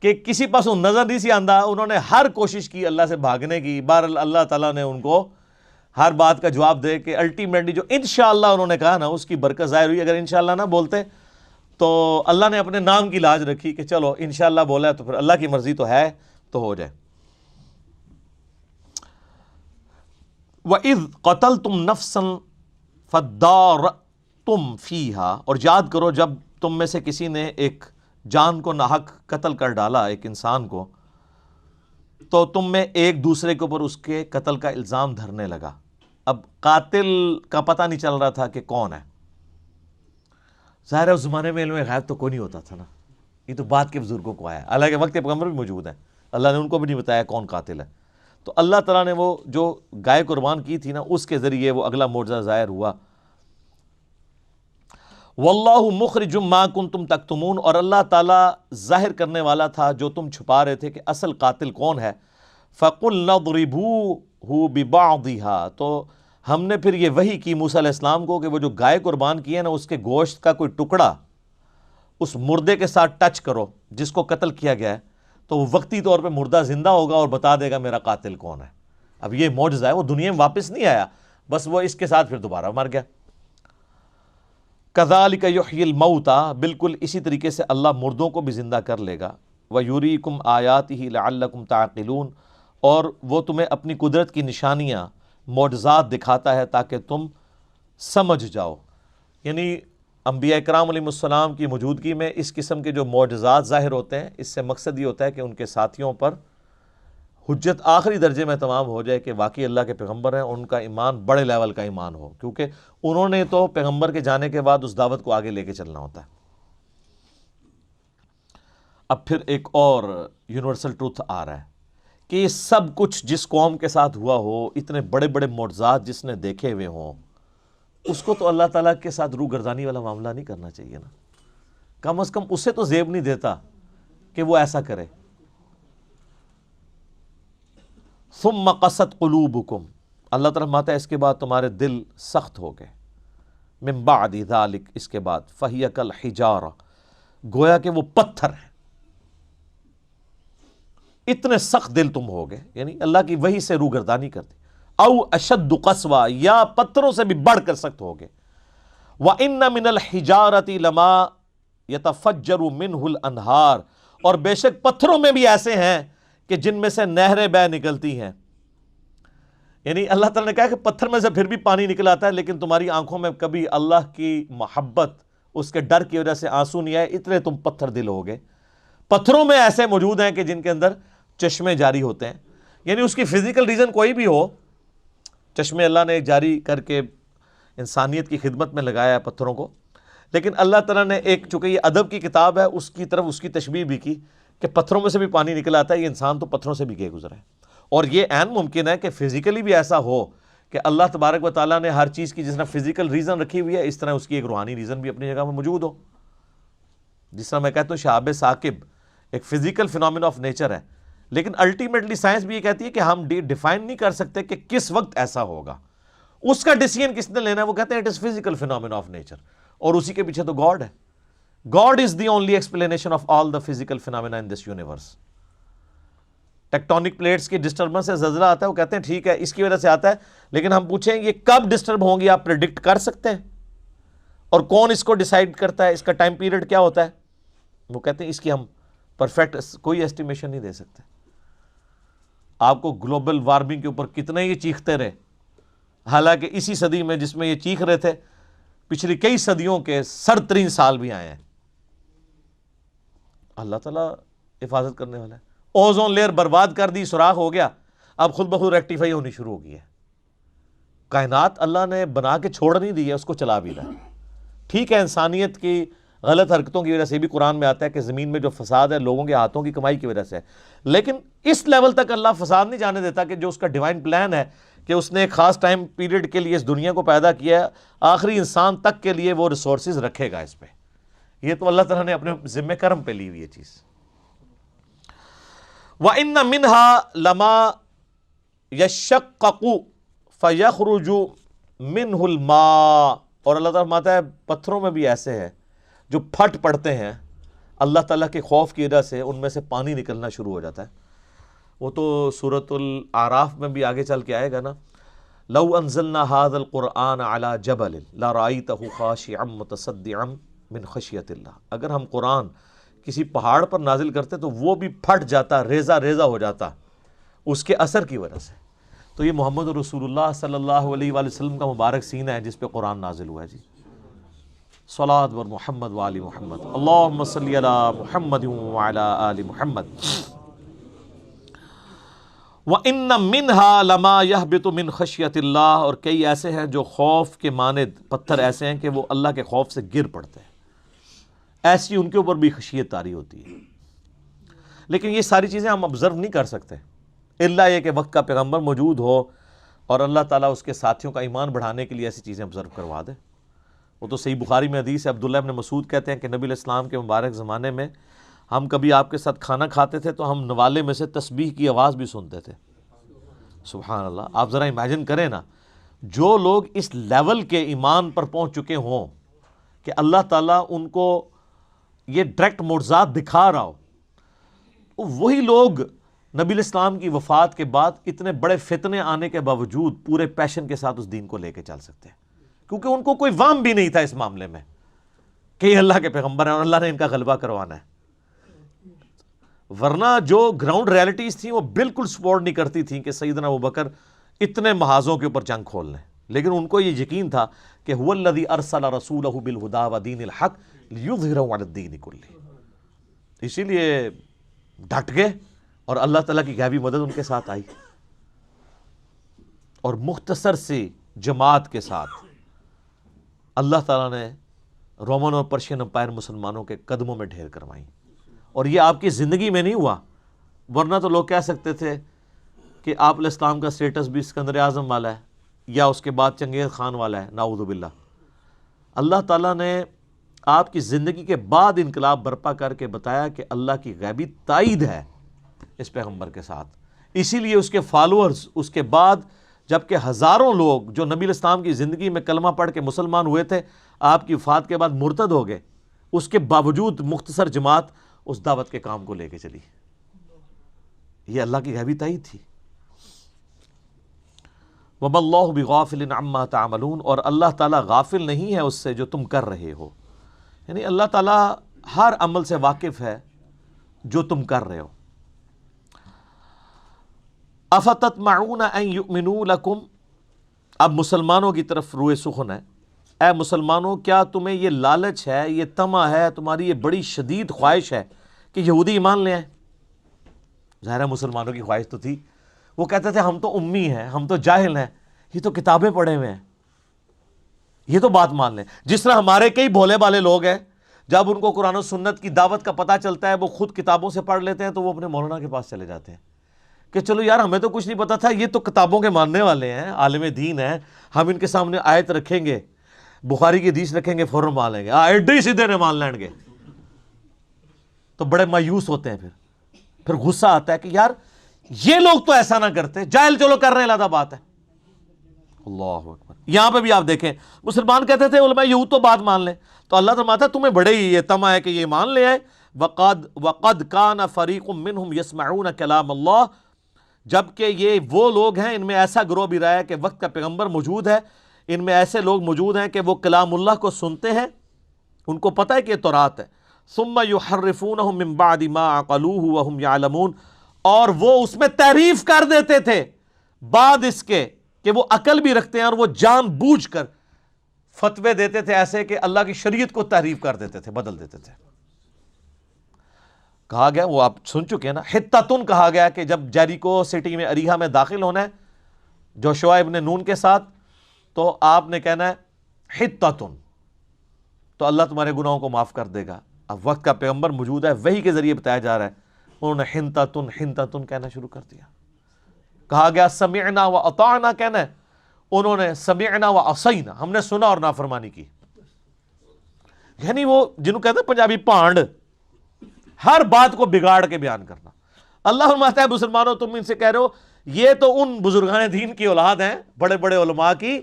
کہ کسی پاس نظر نہیں سی آندہ، انہوں نے ہر کوشش کی اللہ سے بھاگنے کی. بہرحال اللہ تعالیٰ نے ان کو ہر بات کا جواب دے کے الٹیمیٹلی جو انشاءاللہ انہوں نے کہا نا اس کی برکت ظاہر ہوئی. اگر انشاءاللہ نہ بولتے تو اللہ نے اپنے نام کی لاج رکھی کہ چلو انشاءاللہ بولا ہے تو پھر اللہ کی مرضی تو ہے تو ہو جائے. وَإِذْ قَتَلْتُمْ نَفْسًا فَادَّارَأْتُمْ فِيهَا، اور یاد کرو جب تم میں سے کسی نے ایک جان کو ناحق قتل کر ڈالا، ایک انسان کو، تو تم میں ایک دوسرے کے اوپر اس کے قتل کا الزام دھرنے لگا. اب قاتل کا پتہ نہیں چل رہا تھا کہ کون ہے. ظاہر ہے اس زمانے میں علم غیب تو کوئی نہیں ہوتا تھا نا، یہ تو بعد کے بزرگوں کو آیا. حالانکہ وقت پیغمبر بھی موجود ہیں، اللہ نے ان کو بھی نہیں بتایا کون قاتل ہے. تو اللہ تعالیٰ نے وہ جو گائے قربان کی تھی نا اس کے ذریعے وہ اگلا معجزہ ظاہر ہوا. واللہ مخرج ما کنتم تکتمون، اور اللہ تعالیٰ ظاہر کرنے والا تھا جو تم چھپا رہے تھے کہ اصل قاتل کون ہے. فَقُلْنَا اضْرِبُوهُ بِبَعْضِهَا، تو ہم نے پھر یہ وحی کی موسیٰ علیہ السلام کو کہ وہ جو گائے قربان کی ہے نا اس کے گوشت کا کوئی ٹکڑا اس مردے کے ساتھ ٹچ کرو جس کو قتل کیا گیا ہے، تو وہ وقتی طور پہ مردہ زندہ ہوگا اور بتا دے گا میرا قاتل کون ہے. اب یہ معجزہ ہے، وہ دنیا میں واپس نہیں آیا، بس وہ اس کے ساتھ پھر دوبارہ مر گیا. کذالک یحیی الموتى، بالکل اسی طریقے سے اللہ مردوں کو بھی زندہ کر لے گا. ویریکم آیاتہ لعلکم تعقلون، اور وہ تمہیں اپنی قدرت کی نشانیاں معجزات دکھاتا ہے تاکہ تم سمجھ جاؤ. یعنی انبیاء کرام علیہ السلام کی موجودگی میں اس قسم کے جو معجزات ظاہر ہوتے ہیں، اس سے مقصد یہ ہوتا ہے کہ ان کے ساتھیوں پر حجت آخری درجے میں تمام ہو جائے کہ واقعی اللہ کے پیغمبر ہیں، ان کا ایمان بڑے لیول کا ایمان ہو، کیونکہ انہوں نے تو پیغمبر کے جانے کے بعد اس دعوت کو آگے لے کے چلنا ہوتا ہے. اب پھر ایک اور یونیورسل ٹروتھ آ رہا ہے کہ یہ سب کچھ جس قوم کے ساتھ ہوا ہو، اتنے بڑے بڑے معجزات جس نے دیکھے ہوئے ہوں، اس کو تو اللہ تعالیٰ کے ساتھ روح گردانی والا معاملہ نہیں کرنا چاہیے نا، کم از کم اسے تو زیب نہیں دیتا کہ وہ ایسا کرے۔ ثم قست قلوبکم، اللہ تعالیٰ فرماتا ہے اس کے بعد تمہارے دل سخت ہو گئے، من بعد ذالک، اس کے بعد، فہی کالحجارہ، گویا کہ وہ پتھر ہیں، اتنے سخت دل تم ہو گئے، یعنی اللہ کی وحی سے روگردانی کرتے، او اشد قسوہ، یا پتھروں سے بھی بڑھ کر سخت ہو گئے۔ وَإِنَّ مِنَ الْحِجَارَةِ لَمَا يَتَفَجَّرُ مِنْهُ الْأَنْهَارُ، اور بے شک پتھروں میں بھی ایسے ہیں کہ جن میں سے نہریں بہہ نکلتی ہیں، یعنی اللہ تعالیٰ نے کہا کہ پتھر میں سے پھر بھی پانی نکل آتا ہے، لیکن تمہاری آنکھوں میں کبھی اللہ کی محبت، اس کے ڈر کی وجہ سے آنسو نہیں آئے، اتنے تم پتھر دل ہو گئے۔ پتھروں میں ایسے موجود ہیں کہ جن کے اندر چشمے جاری ہوتے ہیں، یعنی اس کی فزیکل ریزن کوئی بھی ہو، چشمے اللہ نے جاری کر کے انسانیت کی خدمت میں لگایا ہے پتھروں کو، لیکن اللہ تعالیٰ نے ایک، چونکہ یہ ادب کی کتاب ہے، اس کی طرف اس کی تشبیہ بھی کی کہ پتھروں میں سے بھی پانی نکل آتا ہے، یہ انسان تو پتھروں سے بھی گئے گزرا ہے، اور یہ عین ممکن ہے کہ فزیکلی بھی ایسا ہو کہ اللہ تبارک و تعالیٰ نے ہر چیز کی جس طرح فزیکل ریزن رکھی ہوئی ہے، اس طرح اس کی ایک روحانی ریزن بھی اپنی جگہ میں موجود ہو۔ جس طرح میں کہتا ہوں شہاب ثاقب ایک فزیکل فینومینا آف نیچر ہے، لیکن الٹیمیٹلی سائنس بھی یہ کہتی ہے کہ ہم ڈیفائن نہیں کر سکتے کہ کس وقت ایسا ہوگا، اس کا ڈیسیژن کس نے لینا ہے، وہ کہتے ہیں it is physical phenomena of nature, اور اسی کے پیچھے تو گاڈ ہے۔ God is the only explanation of all the physical phenomena in this universe. Tectonic plates کی ڈسٹربنس سے زلزلہ آتا ہے، وہ کہتے ہیں ٹھیک ہے اس کی وجہ سے آتا ہے، لیکن ہم پوچھیں یہ کب ڈسٹرب ہوں گی، آپ پریڈکٹ کر سکتے ہیں؟ اور کون اس کو ڈیسائیڈ کرتا ہے، اس کا ٹائم پیریڈ کیا ہوتا ہے؟ وہ کہتے ہیں اس کی ہم پرفیکٹ کوئی ایسٹیمیشن نہیں دے سکتے۔ آپ کو گلوبل وارمنگ کے اوپر کتنے یہ چیختے رہے، حالانکہ اسی صدی میں جس میں یہ چیخ رہے تھے، پچھلی کئی صدیوں کے سرد ترین سال بھی آئے ہیں، اللہ تعالیٰ حفاظت کرنے والا ہے۔ اوزون لیئر برباد کر دی، سوراخ ہو گیا، اب خود بخود ریکٹیفائی ہونی شروع ہو گئی ہے۔ کائنات اللہ نے بنا کے چھوڑ نہیں دی ہے، اس کو چلا بھی رہا ہے۔ ٹھیک ہے انسانیت کی غلط حرکتوں کی وجہ سے بھی قرآن میں آتا ہے کہ زمین میں جو فساد ہے لوگوں کے ہاتھوں کی کمائی کی وجہ سے ہے، لیکن اس لیول تک اللہ فساد نہیں جانے دیتا کہ جو اس کا ڈیوائن پلان ہے کہ اس نے ایک خاص ٹائم پیریڈ کے لیے اس دنیا کو پیدا کیا ہے، آخری انسان تک کے لیے وہ ریسورسز رکھے گا اس پہ۔ یہ تو اللہ تعالیٰ نے اپنے ذمہ کرم پہ لی ہوئی یہ چیز۔ وَإِنَّ مِنْهَا لَمَا يَشَّقَّقُ فَيَخْرُجُ مِنْهُ الْمَاءُ، اور اللہ تعالیٰ فرماتا ہے پتھروں میں بھی ایسے ہیں جو پھٹ پڑتے ہیں اللہ تعالیٰ کے خوف کی وجہ سے، ان میں سے پانی نکلنا شروع ہو جاتا ہے۔ وہ تو سورۃ الاعراف میں بھی آگے چل کے آئے گا نا، لو انزلنا هذا القرآن على جبل لرأيته خاشعا متصدعا من خشیت اللہ، اگر ہم قرآن کسی پہاڑ پر نازل کرتے تو وہ بھی پھٹ جاتا، ریزہ ریزہ ہو جاتا اس کے اثر کی وجہ سے۔ تو یہ محمد رسول اللہ صلی اللہ علیہ وآلہ وسلم کا مبارک سینہ ہے جس پہ قرآن نازل ہوا ہے جی۔ صلاۃ و محمد و آل محمد، اللہم صلی علی محمد و علی آل محمد۔ وَإِنَّ مِنْهَا لَمَا يَهْبِطُ مِنْ خَشْيَةِ اللَّهِ، اور کئی ایسے ہیں جو خوف کے مانند پتھر ایسے ہیں کہ وہ اللہ کے خوف سے گر پڑتے ہیں، ایسی ان کے اوپر بھی خشیت طاری ہوتی ہے۔ لیکن یہ ساری چیزیں ہم آبزرو نہیں کر سکتے، الا یہ کہ وقت کا پیغمبر موجود ہو اور اللہ تعالیٰ اس کے ساتھیوں کا ایمان بڑھانے کے لیے ایسی چیزیں آبزرو کروا دے۔ وہ تو صحیح بخاری میں حدیث ہے، عبداللہ ابن مسعود کہتے ہیں کہ نبی علیہ السلام کے مبارک زمانے میں ہم کبھی آپ کے ساتھ کھانا کھاتے تھے تو ہم نوالے میں سے تسبیح کی آواز بھی سنتے تھے۔ سبحان اللہ، آپ ذرا امیجن کریں نا، جو لوگ اس لیول کے ایمان پر پہنچ چکے ہوں کہ اللہ تعالیٰ ان کو یہ ڈائریکٹ معجزات دکھا رہا ہو، وہی لوگ نبی علیہ السلام کی وفات کے بعد اتنے بڑے فتنے آنے کے باوجود پورے پیشن کے ساتھ اس دین کو لے کے چل سکتے ہیں، کیونکہ ان کو کوئی وہم بھی نہیں تھا اس معاملے میں کہ یہ اللہ کے پیغمبر ہیں اور اللہ نے ان کا غلبہ کروانا ہے۔ ورنہ جو گراؤنڈ ریالٹیز تھیں وہ بالکل سپورٹ نہیں کرتی تھیں کہ سیدنا ابوبکر اتنے محاذوں کے اوپر جنگ کھول لیں، لیکن ان کو یہ یقین تھا کہ هو الذی ارسل رسولہ بالہدی ودین الحق لیظہرہ علی الدین کلہ، اسی لیے ڈٹ گئے اور اللہ تعالیٰ کی غیبی مدد ان کے ساتھ آئی، اور مختصر سی جماعت کے ساتھ اللہ تعالیٰ نے رومن اور پرشین امپائر مسلمانوں کے قدموں میں ڈھیر کروائیں، اور یہ آپ کی زندگی میں نہیں ہوا، ورنہ تو لوگ کہہ سکتے تھے کہ آپ علیہ السلام کا سٹیٹس بھی اسکندر اعظم والا ہے، یا اس کے بعد چنگیز خان والا ہے، نعوذ باللہ، اللہ تعالیٰ نے آپ کی زندگی کے بعد انقلاب برپا کر کے بتایا کہ اللہ کی غیبی تائید ہے اس پیغمبر کے ساتھ. اسی لیے اس کے فالوورز اس کے بعد جبکہ ہزاروں لوگ جو نبی الاسلام کی زندگی میں کلمہ پڑھ کے مسلمان ہوئے تھے آپ کی وفات کے بعد مرتد ہو گئے، اس کے باوجود مختصر جماعت اس دعوت کے کام کو لے کے چلی. یہ اللہ کی غیبی تائید تھی. وَمَا اللَّهُ بِغَافِلٍ عَمَّا تَعْمَلُونَ، اور اللہ تعالیٰ غافل نہیں ہے اس سے جو تم کر رہے ہو. یعنی اللہ تعالیٰ ہر عمل سے واقف ہے جو تم کر رہے ہو. افتطمعون ان یؤمنوا لکم، اب مسلمانوں کی طرف روئے سخن ہے. اے مسلمانوں، کیا تمہیں یہ لالچ ہے، یہ طمع ہے، تمہاری یہ بڑی شدید خواہش ہے کہ یہودی ایمان لے آئیں؟ ظاہر ہے مسلمانوں کی خواہش تو تھی. وہ کہتے تھے ہم تو امی ہیں، ہم تو جاہل ہیں، یہ تو کتابیں پڑھے ہوئے ہیں، یہ تو بات مان لیں. جس طرح ہمارے کئی بھولے بالے لوگ ہیں، جب ان کو قرآن و سنت کی دعوت کا پتہ چلتا ہے وہ خود کتابوں سے پڑھ لیتے ہیں تو وہ اپنے مولانا کے پاس چلے جاتے ہیں کہ چلو یار ہمیں تو کچھ نہیں پتا تھا، یہ تو کتابوں کے ماننے والے ہیں، عالم دین ہیں، ہم ان کے سامنے آیت رکھیں گے، بخاری کی حدیث رکھیں گے، فوراً مان لیں گے، ایڈے سیدھے نے مان لیں گے. تو بڑے مایوس ہوتے ہیں. پھر غصہ آتا ہے کہ یار یہ لوگ تو ایسا نہ کرتے، جاہل چلو کر رہے ہیں، علیحدہ بات ہے. اللہ اکبر. یہاں پہ بھی آپ دیکھیں مسلمان کہتے تھے علماء یہود تو بات مان لیں، تو اللہ فرماتا ہے تمہیں بڑے ہی یہ طمع ہے کہ یہ مان لے آئے. وقد کان فریق منہم یسمعون کلام اللہ، جبکہ یہ وہ لوگ ہیں، ان میں ایسا گروہ بھی رہا ہے کہ وقت کا پیغمبر موجود ہے، ان میں ایسے لوگ موجود ہیں کہ وہ کلام اللہ کو سنتے ہیں، ان کو پتہ ہے کہ یہ تورات ہے. ثم یحرفونہ من بعد ما عقلوہ وہم یعلمون، اور وہ اس میں تحریف کر دیتے تھے بعد اس کے کہ وہ عقل بھی رکھتے ہیں، اور وہ جان بوجھ کر فتوے دیتے تھے ایسے کہ اللہ کی شریعت کو تحریف کر دیتے تھے، بدل دیتے تھے. کہا گیا، وہ آپ سن چکے ہیں نا، حتتن کہا گیا کہ جب جیریکو سٹی میں اریحا میں داخل ہونا ہے جوشوا ابن نون کے ساتھ، تو آپ نے کہنا ہے حتتن، تو اللہ تمہارے گناہوں کو معاف کر دے گا. اب وقت کا پیغمبر موجود ہے، وحی کے ذریعے بتایا جا رہا ہے، انہوں نے حنتتن حنتتن کہنا شروع کر دیا. کہا گیا سمعنا و اطعنا کہنا ہے، انہوں نے سمعنا و عصینا، ہم نے سنا اور نافرمانی کی. یعنی وہ جنہوں کہتے ہیں پنجابی پانڈ، ہر بات کو بگاڑ کے بیان کرنا. اللہ فرماتا ہے مسلمانوں تم ان سے کہہ رہے ہو یہ تو ان بزرگان دین کی اولاد ہیں، بڑے بڑے علماء کی،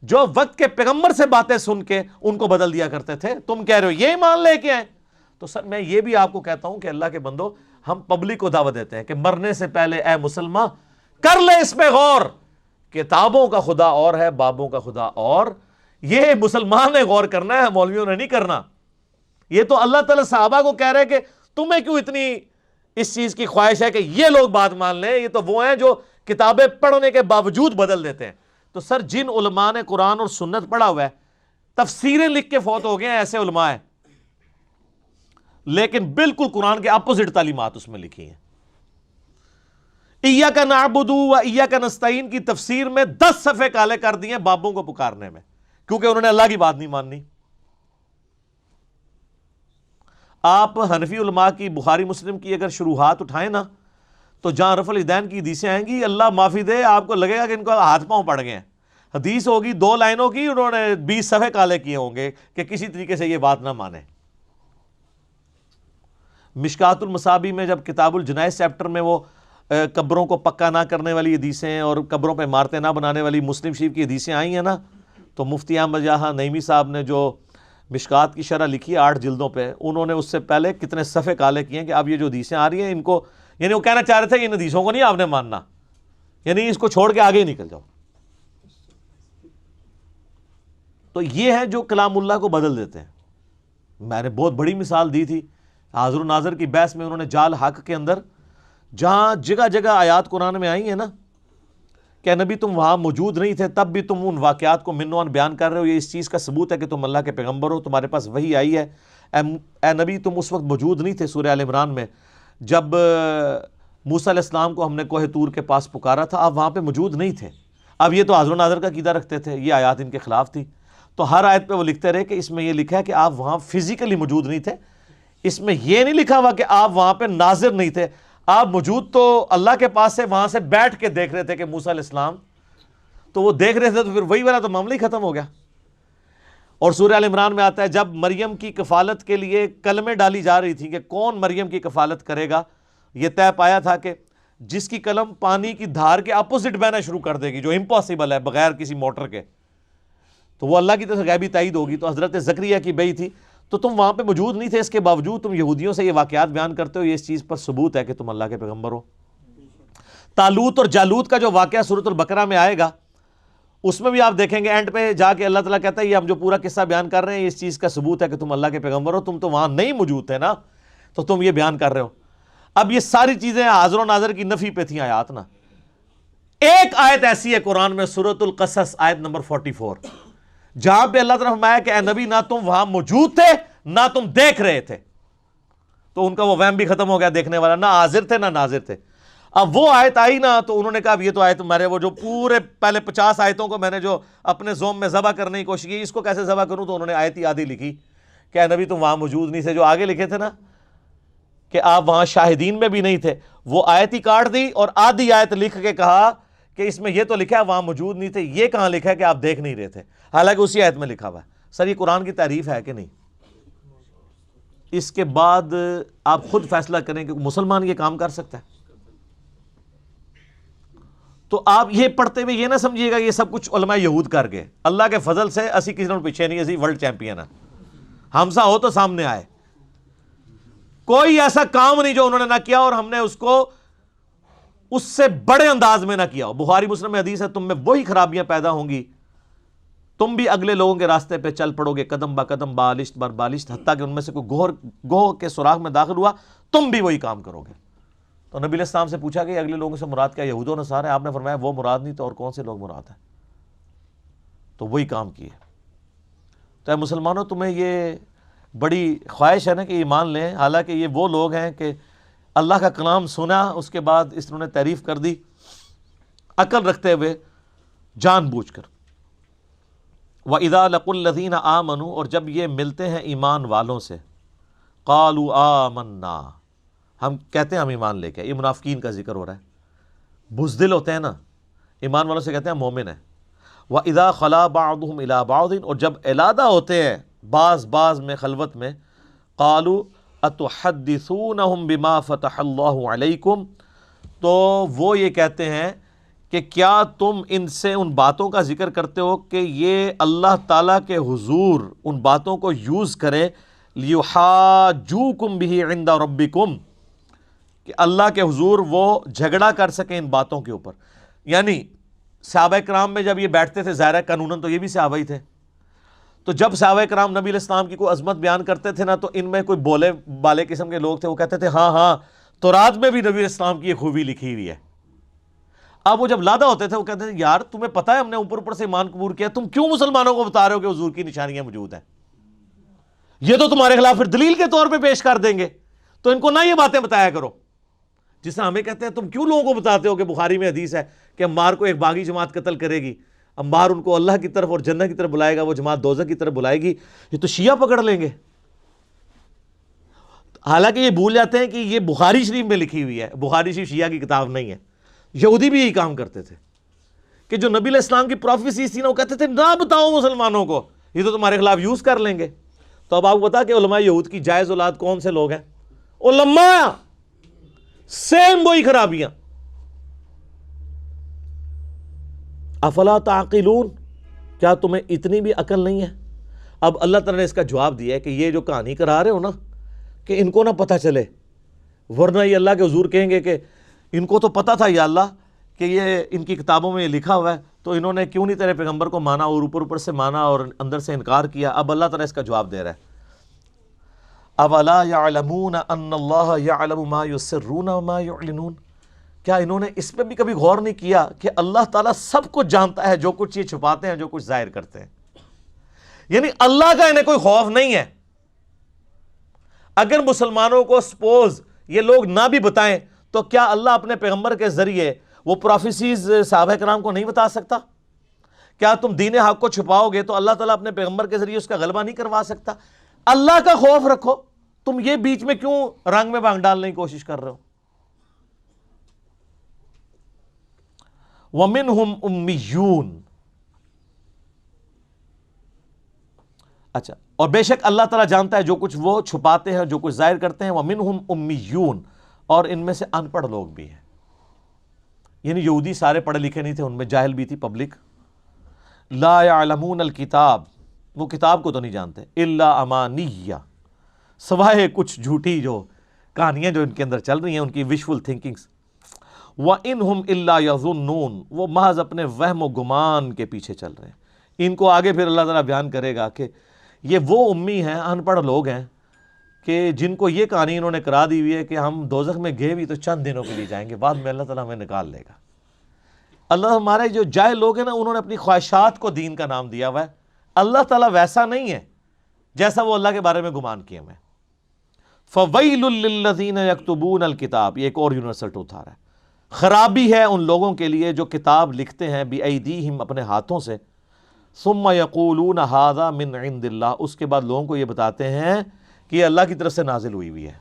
جو وقت کے پیغمبر سے باتیں سن کے ان کو بدل دیا کرتے تھے، تم کہہ رہے ہو یہ ایمان لے کے آئیں. تو سر میں یہ بھی آپ کو کہتا ہوں کہ اللہ کے بندو، ہم پبلک کو دعوت دیتے ہیں کہ مرنے سے پہلے اے مسلمان کر لے اس پہ غور، کتابوں کا خدا اور ہے، بابوں کا خدا اور. یہ مسلمان نے غور کرنا ہے، مولویوں نے نہیں کرنا. یہ تو اللہ تعالیٰ صحابہ کو کہہ رہے کہ تمہیں کیوں اتنی اس چیز کی خواہش ہے کہ یہ لوگ بات مان لیں، یہ تو وہ ہیں جو کتابیں پڑھنے کے باوجود بدل دیتے ہیں. تو سر جن علماء نے قرآن اور سنت پڑھا ہوا ہے، تفسیریں لکھ کے فوت ہو گئے ہیں، ایسے علماء ہیں، لیکن بالکل قرآن کے اپوزٹ تعلیمات اس میں لکھی ہیں. ایاک نعبد و ایاک نستعین کی تفسیر میں 10 صفحے کالے کر دیے بابوں کو پکارنے میں، کیونکہ انہوں نے اللہ کی بات نہیں ماننی. آپ حنفی علماء کی بخاری مسلم کی اگر شروحات اٹھائیں نا، تو جہاں رفع الیدین کی حدیثیں آئیں گی، اللہ معافی دے آپ کو لگے گا کہ ان کو ہاتھ پاؤں پڑ گئے ہیں. حدیث ہوگی 2 لائنوں کی، انہوں نے 20 صفحے کالے کیے ہوں گے کہ کسی طریقے سے یہ بات نہ مانے. مشکات المصابیح میں جب کتاب الجنائز چیپٹر میں وہ قبروں کو پکا نہ کرنے والی حدیثیں اور قبروں پہ عمارتیں نہ بنانے والی مسلم شریف کی حدیثیں آئی ہیں نا، تو مفتی احمد جہاں نعیمی صاحب نے جو مشکات کی شرح لکھی 8 جلدوں پہ، انہوں نے اس سے پہلے کتنے صفحے کالے کیے ہیں کہ اب یہ جو حدیثیں آ رہی ہیں ان کو، یعنی وہ کہنا چاہ رہے تھے کہ ان حدیثوں کو نہیں آپ نے ماننا، یعنی اس کو چھوڑ کے آگے ہی نکل جاؤ. تو یہ ہے جو کلام اللہ کو بدل دیتے ہیں. میں نے بہت بڑی مثال دی تھی حاضر و ناظر کی بحث میں، انہوں نے جال حق کے اندر جہاں جگہ جگہ آیات قرآن میں آئی ہیں نا کہ نبی تم وہاں موجود نہیں تھے تب بھی تم ان واقعات کو منوان بیان کر رہے ہو، یہ اس چیز کا ثبوت ہے کہ تم اللہ کے پیغمبر ہو، تمہارے پاس وحی آئی ہے. اے نبی تم اس وقت موجود نہیں تھے سورہ آل عمران میں جب موسیٰ علیہ السلام کو ہم نے کوہ طور کے پاس پکارا تھا، آپ وہاں پہ موجود نہیں تھے. اب یہ تو حاضر و ناظر کا عقیدہ رکھتے تھے، یہ آیات ان کے خلاف تھی. تو ہر آیت پہ وہ لکھتے رہے کہ اس میں یہ لکھا ہے کہ آپ وہاں فزیکلی موجود نہیں تھے، اس میں یہ نہیں لکھا ہوا کہ آپ وہاں پہ ناظر نہیں تھے، آپ موجود تو اللہ کے پاس سے وہاں سے بیٹھ کے دیکھ رہے تھے کہ موسیٰ علیہ السلام تو وہ دیکھ رہے تھے تو پھر وہی والا تو معاملہ ہی ختم ہو گیا. اور سورہ ال عمران میں آتا ہے جب مریم کی کفالت کے لیے کلمیں ڈالی جا رہی تھی کہ کون مریم کی کفالت کرے گا, یہ طے پایا تھا کہ جس کی قلم پانی کی دھار کے اپوزٹ بہنا شروع کر دے گی, جو امپاسبل ہے بغیر کسی موٹر کے, تو وہ اللہ کی طرف سے غیبی تائید ہوگی. تو حضرت زکریا کی بیٹی تھی, تو تم وہاں پہ موجود نہیں تھے, اس کے باوجود تم یہودیوں سے یہ واقعات بیان کرتے ہو, یہ اس چیز پر ثبوت ہے کہ تم اللہ کے پیغمبر ہو. طالوت اور جالوت کا جو واقعہ سورۃ البقرہ میں آئے گا, اس میں بھی آپ دیکھیں گے اینڈ پہ جا کے اللہ تعالیٰ کہتا ہے یہ ہم جو پورا قصہ بیان کر رہے ہیں اس چیز کا ثبوت ہے کہ تم اللہ کے پیغمبر ہو, تم تو وہاں نہیں موجود تھے نا, تو تم یہ بیان کر رہے ہو. اب یہ ساری چیزیں حاضر و ناظر کی نفی پہ تھیں آیات نا. ایک آیت ایسی ہے قرآن میں سورۃ القصص آیت نمبر 44, جہاں پہ اللہ تعالیٰ فرمایا کہ اے نبی نہ تم وہاں موجود تھے نہ تم دیکھ رہے تھے. تو ان کا وہ وہم بھی ختم ہو گیا, دیکھنے والا نہ حاضر تھے نہ ناظر تھے. اب وہ آیت آئی نا, تو انہوں نے کہا یہ تو آیت میرے وہ جو پورے پہلے 50 آیتوں کو میں نے جو اپنے زوم میں ذبح کرنے کی کوشش کی, اس کو کیسے ذبح کروں. تو انہوں نے آیت ہی آدھی لکھی کہ اے نبی تم وہاں موجود نہیں تھے. جو آگے لکھے تھے نا کہ آپ وہاں شاہدین میں بھی نہیں تھے, وہ آیت ہی کاٹ دی اور آدھی آیت لکھ کے کہا کہ اس میں یہ تو لکھا ہے وہاں موجود نہیں تھے, یہ کہاں لکھا ہے کہ آپ دیکھ نہیں رہے تھے, حالانکہ اسی آیت میں لکھا ہوا ہے. سر یہ قرآن کی تعریف ہے کہ نہیں؟ اس کے بعد آپ خود فیصلہ کریں کہ مسلمان یہ کام کر سکتا ہے. تو آپ یہ پڑھتے ہوئے یہ نہ سمجھیے گا یہ سب کچھ علماء یہود کر گئے. اللہ کے فضل سے اسی کسی نے پیچھے نہیں, اسی ورلڈ چیمپئن ہے. ہم سا ہو تو سامنے آئے, کوئی ایسا کام نہیں جو انہوں نے نہ کیا اور ہم نے اس کو اس سے بڑے انداز میں نہ کیا ہو. بخاری مسلم میں حدیث ہے تم میں وہی خرابیاں پیدا ہوں گی, تم بھی اگلے لوگوں کے راستے پہ چل پڑو گے قدم با قدم بالشت بر بالشت, حتیٰ کہ ان میں سے کوئی گوہ کے سوراخ میں داخل ہوا تم بھی وہی کام کرو گے. تو نبی علیہ السلام سے پوچھا کہ اگلے لوگوں سے مراد کیا یہود و نصارہ ہے؟ آپ نے فرمایا وہ مراد نہیں تو اور کون سے لوگ مراد ہیں؟ تو وہی کام کیے. تو اے مسلمانوں تمہیں یہ بڑی خواہش ہے نا کہ ایمان لیں, حالانکہ یہ وہ لوگ ہیں کہ اللہ کا کلام سنا, اس کے بعد اس نے تعریف کر دی عقل رکھتے ہوئے جان بوجھ کر. وَإِذَا لَقُوا الَّذِينَ آمَنُوا, اور جب یہ ملتے ہیں ایمان والوں سے, قَالُوا آمَنَّا, ہم کہتے ہیں ہم ایمان لے کے. یہ منافقین کا ذکر ہو رہا ہے, بزدل ہوتے ہیں نا, ایمان والوں سے کہتے ہیں مومن ہیں. وَإِذَا خَلَا بَعْضُهُمْ إِلَىٰ بَعْضٍ, اور جب علادہ ہوتے ہیں بعض میں خلوت میں, قَالُوا أَتُحَدِّثُونَهُمْ بِمَا فَتَحَ اللَّهُ عَلَيْكُمْ, تو وہ یہ کہتے ہیں کہ کیا تم ان سے ان باتوں کا ذکر کرتے ہو کہ یہ اللہ تعالیٰ کے حضور ان باتوں کو یوز کریں لِيُحَاجُّوكُمْ بِهِ عِنْدَ رَبِّكُمْ, کہ اللہ کے حضور وہ جھگڑا کر سکیں ان باتوں کے اوپر. یعنی صحابہ کرام میں جب یہ بیٹھتے تھے, ظاہر ہے قانوناً تو یہ بھی صحابہ ہی تھے, تو جب صحابہ کرام نبی علیہ السلام کی کوئی عظمت بیان کرتے تھے نا, تو ان میں کوئی بولے بالے قسم کے لوگ تھے, وہ کہتے تھے ہاں تورات میں بھی نبی علیہ السلام کی یہ خوبی لکھی ہوئی ہے. اب وہ جب لادہ ہوتے تھے وہ کہتے تھے یار تمہیں پتہ ہے ہم نے اوپر سے ایمان قبول کیا, تم کیوں مسلمانوں کو بتا رہے ہو کہ حضور کی نشانیاں موجود ہیں؟ یہ تو تمہارے خلاف پھر دلیل کے طور پہ پیش کر دیں گے, تو ان کو نہ یہ باتیں بتایا کرو. جس طرح ہمیں کہتے ہیں تم کیوں لوگوں کو بتاتے ہو کہ بخاری میں حدیث ہے کہ عمار کو ایک باغی جماعت قتل کرے گی, عمار ان کو اللہ کی طرف اور جنت کی طرف بلائے گا, وہ جماعت دوزخ کی طرف بلائے گی, یہ تو شیعہ پکڑ لیں گے. حالانکہ یہ بھول جاتے ہیں کہ یہ بخاری شریف میں لکھی ہوئی ہے, بخاری شریف شیعہ کی کتاب نہیں ہے. یہودی بھی یہی کام کرتے تھے کہ جو نبی علیہ السلام کی پروفیسیز تھی نا, وہ کہتے تھے نہ بتاؤ مسلمانوں کو, یہ تو تمہارے خلاف یوز کر لیں گے. تو اب آپ کو بتا کہ علماء یہود کی جائز اولاد کون سے لوگ ہیں؟ علماء, سیم وہی خرابیاں. افلا تعقلون, کیا تمہیں اتنی بھی عقل نہیں ہے؟ اب اللہ تعالیٰ نے اس کا جواب دیا ہے کہ یہ جو کہانی کرا رہے ہو نا, کہ ان کو نہ پتہ چلے, ورنہ یہ اللہ کے حضور کہیں گے کہ ان کو تو پتہ تھا یا اللہ کہ یہ ان کی کتابوں میں یہ لکھا ہوا ہے, تو انہوں نے کیوں نہیں تیرے پیغمبر کو مانا اور اوپر سے مانا اور اندر سے انکار کیا. اب اللہ تعالیٰ اس کا جواب دے رہا ہے, اولا یعلمون ان اللہ یعلم ما یسرون وما یعلنون, کیا انہوں نے اس پہ بھی کبھی غور نہیں کیا کہ اللہ تعالیٰ سب کچھ جانتا ہے, جو کچھ یہ چھپاتے ہیں جو کچھ ظاہر کرتے ہیں. یعنی اللہ کا انہیں کوئی خوف نہیں ہے. اگر مسلمانوں کو سپوز یہ لوگ نہ بھی بتائیں تو کیا اللہ اپنے پیغمبر کے ذریعے وہ پروفیسیز صحابہ کرام کو نہیں بتا سکتا؟ کیا تم دین حق کو چھپاؤ گے تو اللہ تعالیٰ اپنے پیغمبر کے ذریعے اس کا غلبہ نہیں کروا سکتا؟ اللہ کا خوف رکھو, تم یہ بیچ میں کیوں رنگ میں بھانگ ڈالنے کی کوشش کر رہے ہو؟ ومنہم امیون. اچھا، اور بے شک اللہ تعالیٰ جانتا ہے جو کچھ وہ چھپاتے ہیں جو کچھ ظاہر کرتے ہیں. ومنہم امیون، اور ان میں سے ان پڑھ لوگ بھی ہیں. یعنی یہودی سارے پڑھے لکھے نہیں تھے، ان میں جاہل بھی تھی پبلک. لا یعلمون الکتاب، وہ کتاب کو تو نہیں جانتے. الا امانیہ، سوائے کچھ جھوٹی جو کہانیاں جو ان کے اندر چل رہی ہیں، ان کی وشفل تھنکنگز. وَإِنْهُمْ إِلَّا يَظُنُّونَ، وہ محض اپنے وہم و گمان کے پیچھے چل رہے ہیں. ان کو آگے پھر اللہ تعالیٰ بیان کرے گا کہ یہ وہ امی ہیں، ان پڑھ لوگ ہیں کہ جن کو یہ کہانی انہوں نے کرا دی ہوئی ہے کہ ہم دوزخ میں گئے بھی تو چند دنوں کے لیے جائیں گے، بعد میں اللہ تعالیٰ ہمیں نکال لے گا. اللہ ہمارے جو جاہل لوگ ہیں نا، انہوں نے اپنی خواہشات کو دین کا نام دیا ہوا ہے. اللہ تعالیٰ ویسا نہیں ہے جیسا وہ اللہ کے بارے میں گمان کیے ہوئے. فَوَيْلٌ لِّلَّذِينَ يَكْتُبُونَ الْكِتَابَ، یہ ایک اور یونیورسل ٹروتھ آ رہا ہے. خرابی ہے ان لوگوں کے لیے جو کتاب لکھتے ہیں بِأَيْدِيهِمْ، اپنے ہاتھوں سے. ثُمَّ يَقُولُونَ هَذَا مِنْ عِنْدِ اللَّهِ، اس کے بعد لوگوں کو یہ بتاتے ہیں کہ یہ اللہ کی طرف سے نازل ہوئی ہوئی ہے.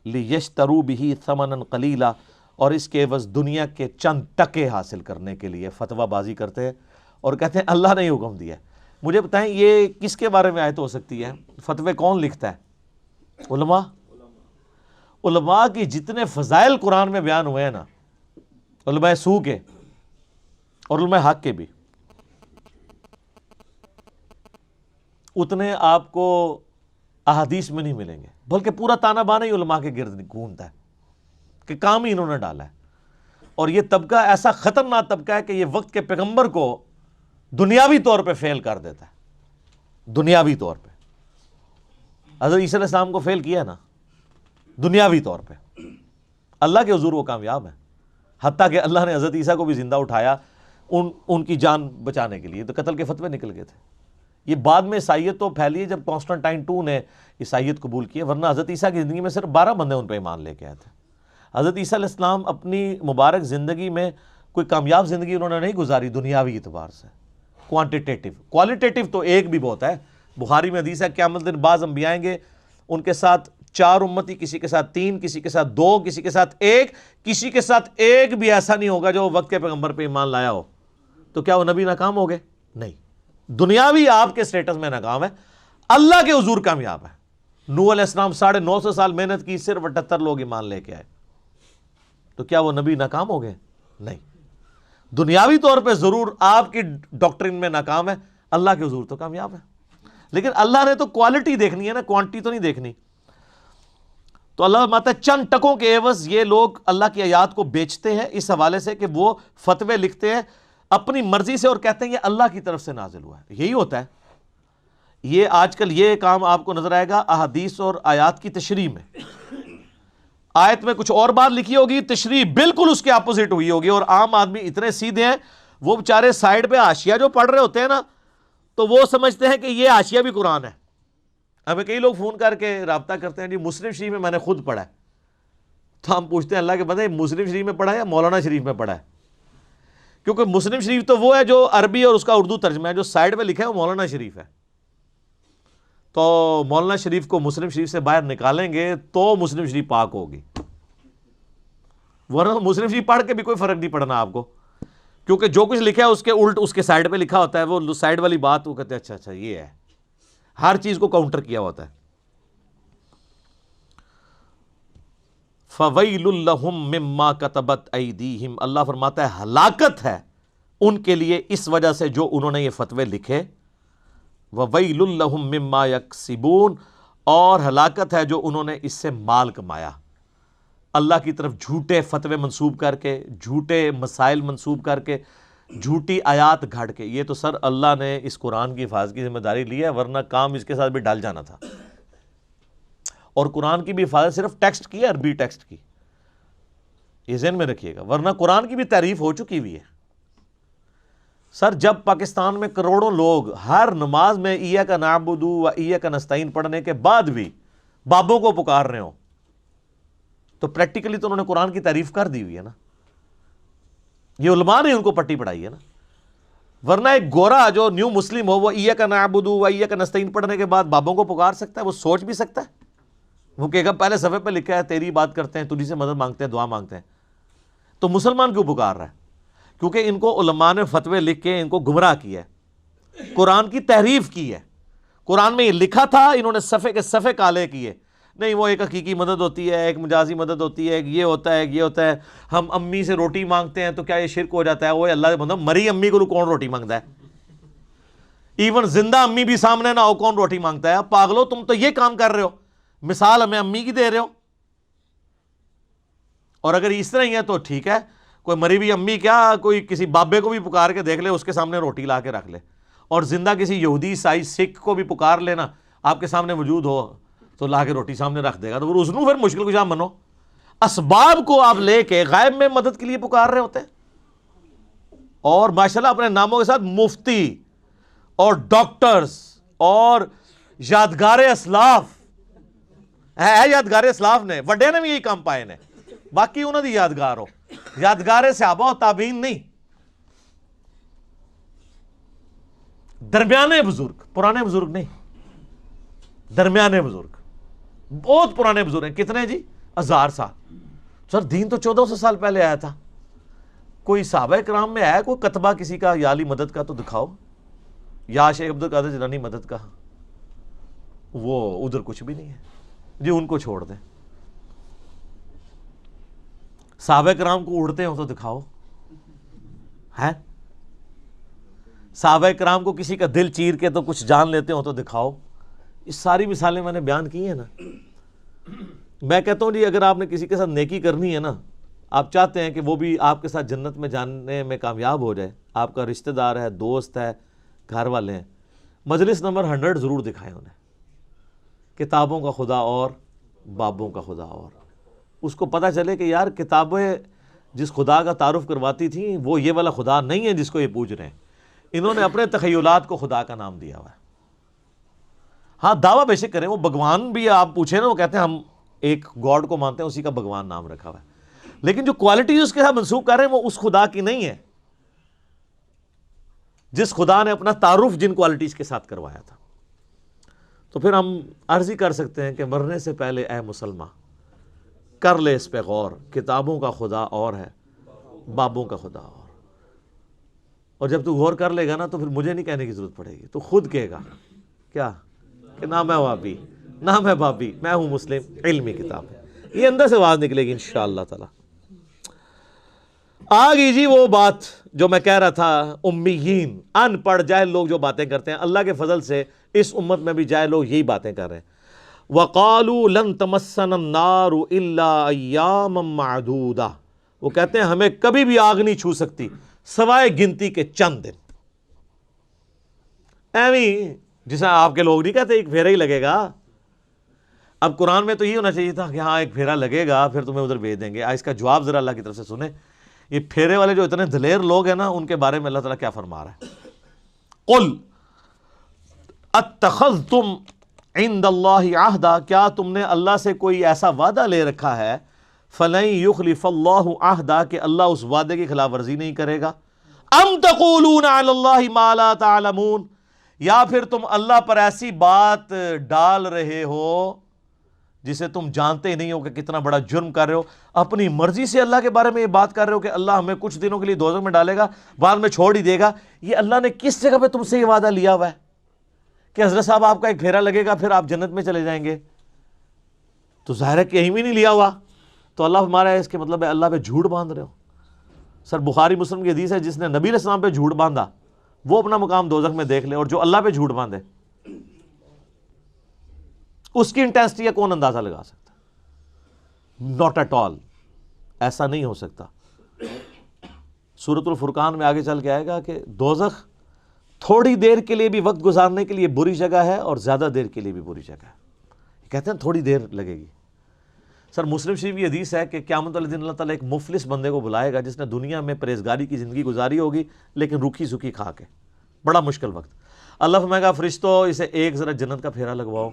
لِيَشْتَرُوا بِهِ ثَمَنًا قَلِيلًا، اور اس کے عوض دنیا کے چند ٹکے حاصل کرنے کے لیے فتویٰ بازی کرتے ہیں اور کہتے ہیں اللہ نے حکم دیا. مجھے بتائیں یہ کس کے بارے میں آیت ہو سکتی ہے؟ فتوے کون لکھتا ہے؟ علماء. علماء کی جتنے فضائل قرآن میں بیان ہوئے ہیں نا، علماء سو کے اور علماء حق کے بھی، اتنے آپ کو احادیث میں نہیں ملیں گے. بلکہ پورا تانا بانا ہی علماء کے گرد گھومتا ہے کہ کام ہی انہوں نے ڈالا ہے. اور یہ طبقہ ایسا خطرناک طبقہ ہے کہ یہ وقت کے پیغمبر کو دنیاوی طور پہ فیل کر دیتا ہے. دنیاوی طور پہ حضرت عیسیٰ علیہ السلام کو فیل کیا ہے نا دنیاوی طور پہ. اللہ کے حضور وہ کامیاب ہے، حتیٰ کہ اللہ نے حضرت عیسیٰ کو بھی زندہ اٹھایا ان کی جان بچانے کے لیے. تو قتل کے فتوے نکل گئے تھے. یہ بعد میں عیسائیت تو پھیلی ہے جب کانسٹنٹائن II نے عیسائیت قبول کی ہے، ورنہ حضرت عیسیٰ کی زندگی میں صرف 12 بندے ان پہ ایمان لے کے آئے تھے. حضرت عیسیٰ علیہ السلام اپنی مبارک زندگی میں کوئی کامیاب زندگی انہوں نے نہیں گزاری دنیاوی اعتبار سے. کوانٹیٹیو، کوالیٹیٹیو تو ایک بھی بہت ہے. بخاری میں حدیث ہے قیامت دن بعض انبیاء آئیں گے، ان کے ساتھ 4 امتی، کسی کے ساتھ 3، کسی کے ساتھ 2، کسی کے ساتھ 1، کسی کے ساتھ ایک بھی ایسا نہیں ہوگا جو وقت کے پیغمبر پہ ایمان لایا ہو. تو کیا وہ نبی ناکام ہو گئے؟ نہیں. دنیاوی آپ کے سٹیٹس میں ناکام ہے، اللہ کے حضور کامیاب ہے. نوح علیہ السلام 950 سال محنت کی، صرف 78 لوگ ایمان لے کے آئے. تو کیا وہ نبی ناکام ہو گئے؟ نہیں. دنیاوی طور پہ ضرور آپ کی ڈاکٹرین میں ناکام ہے، اللہ کے حضور تو کامیاب ہے. لیکن اللہ نے تو کوالٹی دیکھنی ہے نا، کوانٹی تو نہیں دیکھنی. تو اللہ فرماتا ہے چند ٹکوں کے عوض یہ لوگ اللہ کی آیات کو بیچتے ہیں اس حوالے سے کہ وہ فتوے لکھتے ہیں اپنی مرضی سے اور کہتے ہیں یہ اللہ کی طرف سے نازل ہوا ہے. یہی ہوتا ہے. یہ آج کل یہ کام آپ کو نظر آئے گا احادیث اور آیات کی تشریح میں. آیت میں کچھ اور بات لکھی ہوگی، تشریح بالکل اس کے اپوزٹ ہوئی ہوگی. اور عام آدمی اتنے سیدھے ہیں، وہ بیچارے سائیڈ پہ حاشیہ جو پڑھ رہے ہوتے ہیں نا، تو وہ سمجھتے ہیں کہ یہ حاشیہ بھی قرآن ہے. ہمیں کئی لوگ فون کر کے رابطہ کرتے ہیں، جی مسلم شریف میں میں نے خود پڑھا ہے. تو ہم پوچھتے ہیں اللہ کے بندے مسلم شریف میں پڑھا ہے یا مولانا شریف میں پڑھا ہے؟ کیونکہ مسلم شریف تو وہ ہے جو عربی اور اس کا اردو ترجمہ ہے، جو سائیڈ پہ لکھا ہے وہ مولانا شریف ہے. تو مولانا شریف کو مسلم شریف سے باہر نکالیں گے تو مسلم شریف پاک ہوگی، ورنہ مسلم شریف پڑھ کے بھی کوئی فرق نہیں پڑنا آپ کو. کیونکہ جو کچھ لکھا ہے اس کے الٹ اس کے سائیڈ پہ لکھا ہوتا ہے، وہ سائیڈ والی بات وہ کہتے ہیں اچھا یہ ہے. ہر چیز کو کاؤنٹر کیا ہوتا ہے. فَوَيْلٌ لَّهُم مِّمَّا كَتَبَتْ أَيْدِيهِمْ، اللہ فرماتا ہے ہلاکت ہے ان کے لیے اس وجہ سے جو انہوں نے یہ فتوے لکھے. وَوَيْلٌ لَّهُم مِّمَّا يَكْسِبُونَ، اور ہلاکت ہے جو انہوں نے اس سے مال کمایا. اللہ کی طرف جھوٹے فتوے منسوب کر کے، جھوٹے مسائل منسوب کر کے، جھوٹی آیات گھڑ کے. یہ تو سر اللہ نے اس قرآن کی حفاظت کی ذمہ داری لی ہے، ورنہ کام اس کے ساتھ بھی ڈال جانا تھا. اور قرآن کی بھی حفاظت صرف ٹیکسٹ کی ہے، عربی ٹیکسٹ کی، یہ ذہن میں رکھیے گا. ورنہ قرآن کی بھی تعریف ہو چکی ہوئی ہے. سر جب پاکستان میں کروڑوں لوگ ہر نماز میں ایاک نعبد و ایاک نستعین پڑھنے کے بعد بھی بابوں کو پکار رہے ہوں، تو پریکٹیکلی تو انہوں نے قرآن کی تعریف کر دی ہوئی ہے نا. یہ علماء نے ان کو پٹی پڑھائی ہے نا. ورنہ ایک گورا جو نیو مسلم ہو وہ ایاک نعبد و ایاک نستعین پڑھنے کے بعد بابوں کو پکار سکتا ہے؟ وہ سوچ بھی سکتا ہے؟ وہ کہے گا پہلے صفحے پہ لکھا ہے تیری بات کرتے ہیں، تجھی سے مدد مانگتے ہیں، دعا مانگتے ہیں. تو مسلمان کیوں پکار رہا ہے؟ کیونکہ ان کو علماء نے فتوے لکھ کے ان کو گمراہ کیا ہے، قرآن کی تحریف کی ہے۔ قرآن میں یہ لکھا تھا، انہوں نے صفحے کے صفحے کالے کیے، نہیں وہ ایک حقیقی مدد ہوتی ہے، ایک مجازی مدد ہوتی ہے، ایک یہ ہوتا ہے، ایک یہ ہوتا ہے، ہم امی سے روٹی مانگتے ہیں تو کیا یہ شرک ہو جاتا ہے؟ وہ اللہ کے بندہ، مری امی کو کون روٹی مانگتا ہے؟ ایون زندہ امی بھی سامنے نہ ہو کون روٹی مانگتا ہے؟ پاگلو، تم تو یہ کام کر رہے ہو، مثال ہمیں امی کی دے رہے ہو۔ اور اگر اس طرح ہی ہے تو ٹھیک ہے، کوئی مری بھی امی کیا کوئی کسی بابے کو بھی پکار کے دیکھ لے، اس کے سامنے روٹی لا کے رکھ لے، اور زندہ کسی یہودی عیسائی سکھ کو بھی پکار لینا، آپ کے سامنے موجود ہو تو لا کے روٹی سامنے رکھ دے گا، تو اس پھر مشکل کشا منو۔ اسباب کو آپ لے کے غائب میں مدد کے لیے پکار رہے ہوتے ہیں، اور ماشاءاللہ اپنے ناموں کے ساتھ مفتی اور ڈاکٹرز اور یادگار اسلاف ہے، یادگار اسلاف نے وڈے نے بھی یہی کام پائے نے، باقی انہوں دی یادگار ہو، یادگار صحابہ و تابعین نہیں، درمیانے بزرگ، پرانے بزرگ نہیں، درمیانے بزرگ، بہت پرانے بزرگ ہیں۔ کتنے جی؟ 1000 سال۔ سر دین تو 1400 سال پہلے آیا تھا، کوئی صحابہ کرام میں ہے کوئی کتبہ کسی کا یا علی مدد کا تو دکھاؤ، یا شیخ عبد القادر جیلانی مدد کا، وہ ادھر کچھ بھی نہیں ہے جی، ان کو چھوڑ دیں۔ صحابہ کرام کو اڑتے ہو تو دکھاؤ، ہے صحابہ کرام کو کسی کا دل چیر کے تو کچھ جان لیتے ہو تو دکھاؤ۔ یہ ساری مثالیں میں نے بیان کی ہیں نا۔ میں کہتا ہوں جی اگر آپ نے کسی کے ساتھ نیکی کرنی ہے نا، آپ چاہتے ہیں کہ وہ بھی آپ کے ساتھ جنت میں جانے میں کامیاب ہو جائے، آپ کا رشتہ دار ہے، دوست ہے، گھر والے ہیں، مجلس نمبر 100 ضرور دکھائیں انہیں، کتابوں کا خدا اور بابوں کا خدا اور، اس کو پتہ چلے کہ یار کتابیں جس خدا کا تعارف کرواتی تھیں وہ یہ والا خدا نہیں ہے جس کو یہ پوج رہے ہیں، انہوں نے اپنے تخیلات کو خدا کا نام دیا ہوا ہے۔ ہاں دعویٰ بے شک کریں، وہ بھگوان بھی آپ پوچھیں نا، وہ کہتے ہیں ہم ایک گاڈ کو مانتے ہیں، اسی کا بھگوان نام رکھا ہوا ہے، لیکن جو کوالٹی اس کے ساتھ منسوب کر رہے ہیں وہ اس خدا کی نہیں ہے جس خدا نے اپنا تعارف جن کوالٹیز کے ساتھ کروایا تھا۔ تو پھر ہم عرض ہی کر سکتے ہیں کہ مرنے سے پہلے اے مسلمان کر لے اس پہ غور، کتابوں کا خدا اور ہے، بابوں کا خدا اور جب تو غور کر لے گا نا تو پھر مجھے نہیں کہنے کی ضرورت پڑے گی، تو خود کہے گا کیا کہ نہ میں وابی نہ میں بابی، میں ہوں مسلم، علمی کتاب ہے، یہ اندر سے آواز نکلے گی انشاءاللہ تعالی۔ آگئی جی وہ بات جو میں کہہ رہا تھا، امیین، ان پڑھ جاہل لوگ جو باتیں کرتے ہیں، اللہ کے فضل سے اس امت میں بھی جاہل لوگ یہی باتیں کر رہے ہیں۔ وَقَالُوا لَن تَمَسَّنَا النَّارُ إِلَّا أَيَّامًا مَعْدُودَةً، وہ کہتے ہیں ہمیں کبھی بھی آگ نہیں چھو سکتی سوائے گنتی کے چند دن۔ ایویں جیسا آپ کے لوگ نہیں کہتے ایک پھیرا ہی لگے گا، اب قرآن میں تو یہ ہونا چاہیے تھا کہ ہاں ایک پھیرا لگے گا پھر تمہیں ادھر بھیج دیں گے۔ اس کا جواب ذرا اللہ کی طرف سے سنیں، یہ پھیرے والے جو اتنے دلیر لوگ ہیں نا، ان کے بارے میں اللہ تعالیٰ کیا فرما رہا ہے؟ قُلْ اتخذتم عند اللہ عہدا، کیا تم نے اللہ سے کوئی ایسا وعدہ لے رکھا ہے، فلن یخلف اللہ عہدا، کہ اللہ اس وعدے کی خلاف ورزی نہیں کرے گا، ام تقولون علی اللہ ما لا تعلمون، یا پھر تم اللہ پر ایسی بات ڈال رہے ہو جسے تم جانتے ہی نہیں ہو کہ کتنا بڑا جرم کر رہے ہو، اپنی مرضی سے اللہ کے بارے میں یہ بات کر رہے ہو کہ اللہ ہمیں کچھ دنوں کے لیے دوزخ میں ڈالے گا بعد میں چھوڑ ہی دے گا۔ یہ اللہ نے کس جگہ پہ تم سے یہ وعدہ لیا ہوا ہے کہ حضرت صاحب آپ کا ایک پھیرا لگے گا پھر آپ جنت میں چلے جائیں گے؟ تو ظاہر ہے کہ کہیں بھی نہیں لیا ہوا، تو اللہ ہمارا ہے اس کے مطلب ہے اللہ پہ جھوٹ باندھ رہے ہو۔ سر بخاری مسلم کی حدیث ہے، جس نے نبی علیہ السلام پہ جھوٹ باندھا وہ اپنا مقام دوزخ میں دیکھ لے، اور جو اللہ پہ جھوٹ باندھے اس کی انٹینسٹی کا کون اندازہ لگا سکتا؟ ناٹ ایٹ آل، ایسا نہیں ہو سکتا۔ سورۃ الفرقان میں آگے چل کے آئے گا کہ دوزخ تھوڑی دیر کے لیے بھی وقت گزارنے کے لیے بری جگہ ہے اور زیادہ دیر کے لیے بھی بری جگہ ہے۔ کہتے ہیں تھوڑی دیر لگے گی۔ سر مسلم شریف کی حدیث ہے کہ قیامت والے دن اللہ تعالیٰ ایک مفلس بندے کو بلائے گا جس نے دنیا میں پرہیزگاری کی زندگی گزاری ہوگی لیکن روکھی سوکھی کھا کے، بڑا مشکل وقت۔ اللہ فرمائے گا فرشتو اسے ایک ذرا جنت کا پھیرا لگواؤ،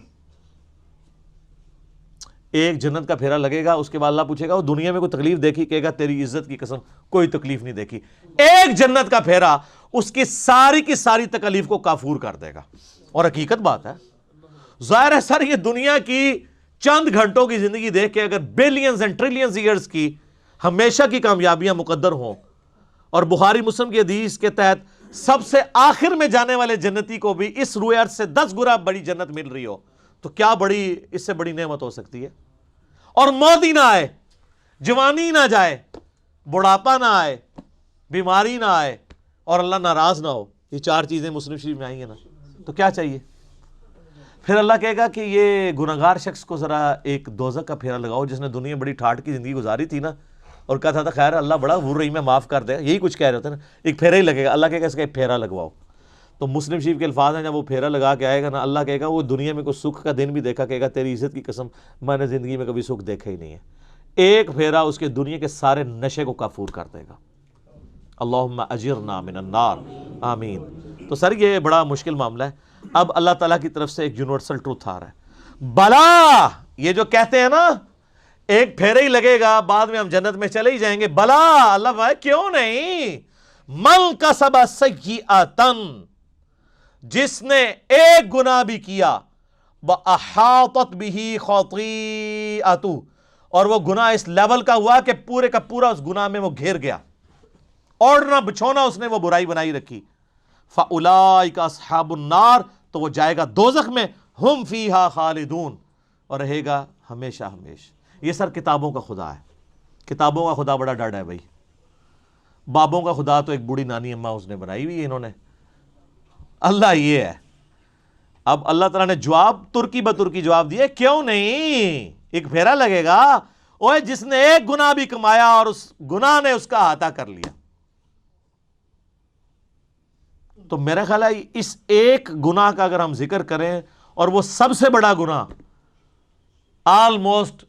ایک جنت کا پھیرا لگے گا، اس کے بعد اللہ پوچھے گا وہ دنیا میں کوئی تکلیف دیکھی؟ کہے گا تیری عزت کی قسم کوئی تکلیف نہیں دیکھی۔ ایک جنت کا پھیرا اس کی ساری تکلیف کو کافور کر دے گا۔ اور حقیقت بات ہے، ظاہر ہے سر یہ دنیا کی چند گھنٹوں کی زندگی دیکھ کے اگر بلینز اینڈ ٹریلینز ایئرز کی ہمیشہ کی کامیابیاں مقدر ہوں اور بخاری مسلم کی حدیث کے تحت سب سے آخر میں جانے والے جنتی کو بھی اس روئے ارض سے 10 گنا بڑی جنت مل رہی ہو، تو کیا بڑی اس سے بڑی نعمت ہو سکتی ہے؟ اور موت ہی نہ آئے، جوانی نہ جائے، بڑھاپا نہ آئے، بیماری نہ آئے، اور اللہ ناراض نہ ہو، یہ 4 چیزیں مسلم شریف میں آئی ہیں نا، تو کیا چاہیے؟ پھر اللہ کہے گا کہ یہ گناہگار شخص کو ذرا ایک دوزخ کا پھیرا لگاؤ، جس نے دنیا بڑی ٹھاٹ کی زندگی گزاری تھی نا، اور کہا تھا خیر اللہ بڑا غفور رحیم ہے، معاف کر دے، یہی کچھ کہہ رہے ہوتے ہیں نا، ایک پھیرا ہی لگے گا، اللہ کہے گا اس کا ایک پھیرا لگواؤ۔ تو مسلم شریف کے الفاظ ہیں، جب وہ پھیرا لگا کے آئے گا نا، اللہ کہے گا وہ دنیا میں کوئی سکھ کا دن بھی دیکھا، کہے گا تیری عزت کی قسم میں نے زندگی میں کبھی سکھ دیکھا ہی نہیں ہے۔ ایک پھیرا اس کے دنیا کے سارے نشے کو کافور کر دے گا۔ اللہم اجرنا من النار، آمین۔ تو سر یہ بڑا مشکل معاملہ ہے۔ اب اللہ تعالیٰ کی طرف سے ایک یونیورسل ٹروتھ آ رہا ہے، بلا یہ جو کہتے ہیں نا ایک پھیرا ہی لگے گا بعد میں ہم جنت میں چلے ہی جائیں گے، بلا اللہ بھائی کیوں نہیں، من کسب سیئۃ، جس نے ایک گناہ بھی کیا، وَأَحَاطَتْ بِهِ خَطِیئَتُهُ، اور وہ گناہ اس لیول کا ہوا کہ پورے کا پورا اس گناہ میں وہ گھیر گیا، اوڑھنا بچھونا اس نے وہ برائی بنائی رکھی، فَأُولَئِکَ أَصْحَابُ النَّارِ، تو وہ جائے گا دوزخ میں، ہم فیہا خالدون، اور رہے گا ہمیشہ ہمیشہ۔ یہ سر کتابوں کا خدا ہے، کتابوں کا خدا بڑا ڈاڈا ہے بھائی، بابوں کا خدا تو ایک بوڑھی نانی اماں اس نے بنائی ہوئی ہے انہوں نے، اللہ یہ ہے۔ اب اللہ تعالیٰ نے جواب ترکی بترکی جواب دیے، کیوں نہیں، ایک پھیرا لگے گا، اوے جس نے ایک گناہ بھی کمایا اور اس گناہ نے اس کا احاطہ کر لیا۔ تو میرا خیال ہے اس ایک گناہ کا اگر ہم ذکر کریں، اور وہ سب سے بڑا گناہ آلموسٹ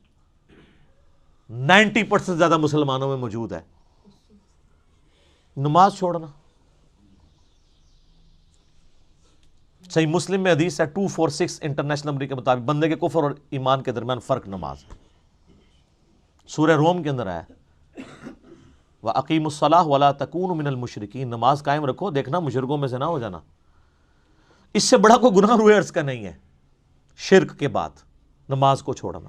90% زیادہ مسلمانوں میں موجود ہے، نماز چھوڑنا۔ صحیح مسلم میں حدیث ہے 246 انٹرنیشنل نمبر کے مطابق، بندے کے کفر اور ایمان کے درمیان فرق نماز ہے۔ سورہ روم کے اندر آیا وَأَقِیمُوا الصَّلَاةَ وَلَا تَکُونُوا مِنَ الْمُشْرِکِینَ، نماز قائم رکھو، دیکھنا مشرکوں میں سے نہ ہو جانا۔ اس سے بڑا کوئی گناہ روئے ارض کا نہیں ہے شرک کے بعد نماز کو چھوڑنا۔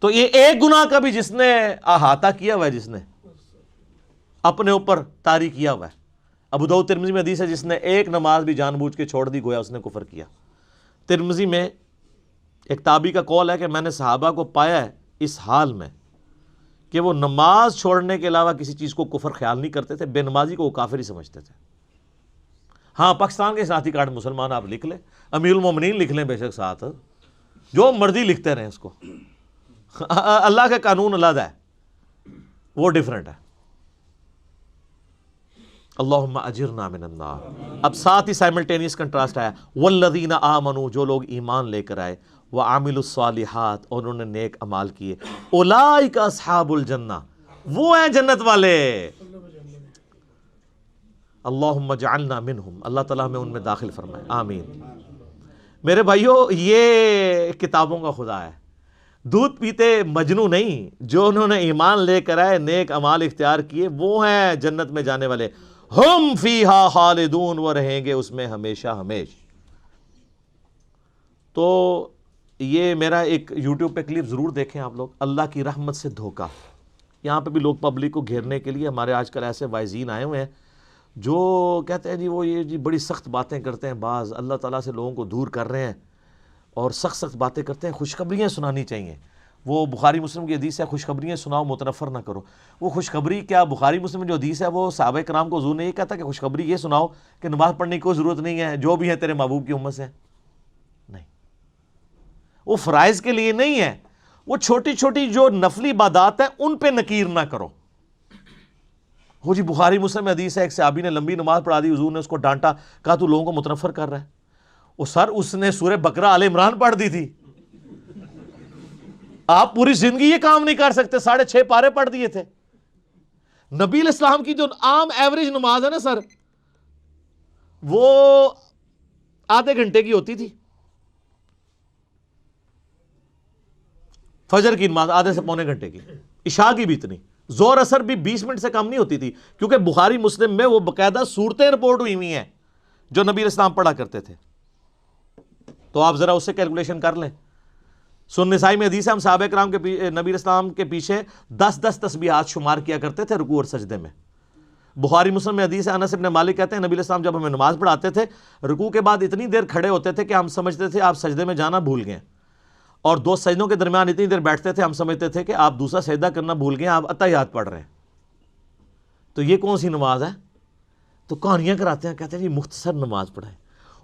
تو یہ ایک گناہ کا بھی جس نے احاطہ کیا ہوا ہے، جس نے اپنے اوپر طاری کیا ہوا ہے، ابو داؤد ترمذی میں حدیث ہے جس نے ایک نماز بھی جان بوجھ کے چھوڑ دی گویا اس نے کفر کیا۔ ترمذی میں ایک تابعی کا قول ہے کہ میں نے صحابہ کو پایا ہے اس حال میں کہ وہ نماز چھوڑنے کے علاوہ کسی چیز کو کفر خیال نہیں کرتے تھے، بے نمازی کو وہ کافر ہی سمجھتے تھے۔ ہاں پاکستان کے ساتھی کارڈ مسلمان آپ لکھ لیں، امیر المومنین لکھ لیں بے شک ساتھ، جو مرضی لکھتے رہیں اس کو، اللہ کا قانون علیحدہ ہے، وہ ڈیفرنٹ ہے۔ اللہم اجرنا من النار۔ اب ساتھ ہی سائملٹینیس کنٹراسٹ آیا، والذین آمنوا، جو لوگ ایمان لے کر آئے، وعملوا الصالحات، اور انہوں نے نیک اعمال کیے، اولئک اصحاب الجنہ، وہ ہیں جنت والے۔ اللہم اجعلنا منہم، اللہ تعالیٰ ہمیں ان میں داخل فرمائے، آمین۔ میرے بھائیو یہ کتابوں کا خدا ہے، دودھ پیتے مجنو نہیں، جو انہوں نے ایمان لے کر آئے، نیک اعمال اختیار کیے، وہ ہیں جنت میں جانے والے، ہم فیہا خالدون، وہ رہیں گے اس میں ہمیشہ ہمیشہ۔ تو یہ میرا ایک یوٹیوب پہ کلپ ضرور دیکھیں آپ لوگ، اللہ کی رحمت سے دھوکہ۔ یہاں پہ بھی لوگ پبلک کو گھیرنے کے لیے ہمارے آج کل ایسے وائزین آئے ہوئے ہیں جو کہتے ہیں جی وہ یہ جی بڑی سخت باتیں کرتے ہیں، بعض اللہ تعالیٰ سے لوگوں کو دور کر رہے ہیں اور سخت سخت باتیں کرتے ہیں، خوشخبریاں سنانی چاہیے۔ وہ بخاری مسلم کی حدیث ہے خوشخبریاں سناؤ متنفر نہ کرو۔ وہ خوشخبری کیا بخاری مسلم میں جو حدیث ہے وہ صحابہ کرام کو حضور نے یہ کہتا کہ خوشخبری یہ سناؤ کہ نماز پڑھنے کی کوئی ضرورت نہیں ہے، جو بھی ہے تیرے محبوب کی امت سے؟ نہیں، وہ فرائض کے لیے نہیں ہے، وہ چھوٹی چھوٹی جو نفلی عبادات ہیں ان پہ نکیر نہ کرو۔ وہ جی بخاری مسلم میں حدیث ہے ایک صحابی نے لمبی نماز پڑھا دی، حضور نے اس کو ڈانٹا، کہا تو لوگوں کو متنفر کر رہا ہے۔ وہ سر اس نے سورہ بقرہ آل عمران پڑھ دی تھی، آپ پوری زندگی یہ کام نہیں کر سکتے، 6.5 پارے پڑھ دیے تھے۔ نبی علیہ السلام کی جو عام ایوریج نماز ہے نا سر، وہ آدھے گھنٹے کی ہوتی تھی، فجر کی نماز آدھے سے پونے گھنٹے کی، عشاء کی بھی اتنی، زور اثر بھی 20 منٹ سے کم نہیں ہوتی تھی، کیونکہ بخاری مسلم میں وہ باقاعدہ صورتیں رپورٹ ہوئی ہوئی ہیں جو نبی علیہ السلام پڑھا کرتے تھے۔ تو آپ ذرا اس سے کیلکولیشن کر لیں۔ سنن نسائی میں حدیث ہے ہم صحابہ کرام کے نبی علیہ السلام کے پیچھے 10 تسبیحات شمار کیا کرتے تھے رکوع اور سجدے میں۔ بخاری مسلم میں حدیث ہے، انس بن مالک کہتے ہیں نبی علیہ السلام جب ہمیں نماز پڑھاتے تھے رکوع کے بعد اتنی دیر کھڑے ہوتے تھے کہ ہم سمجھتے تھے آپ سجدے میں جانا بھول گئے، اور دو سجدوں کے درمیان اتنی دیر بیٹھتے تھے ہم سمجھتے تھے کہ آپ دوسرا سجدہ کرنا بھول گئے، آپ اتحیات پڑھ رہے ہیں۔ تو یہ کون سی نماز ہے؟ تو کہانیاں کراتے ہیں، کہتے ہیں جی مختصر نماز پڑھائیں۔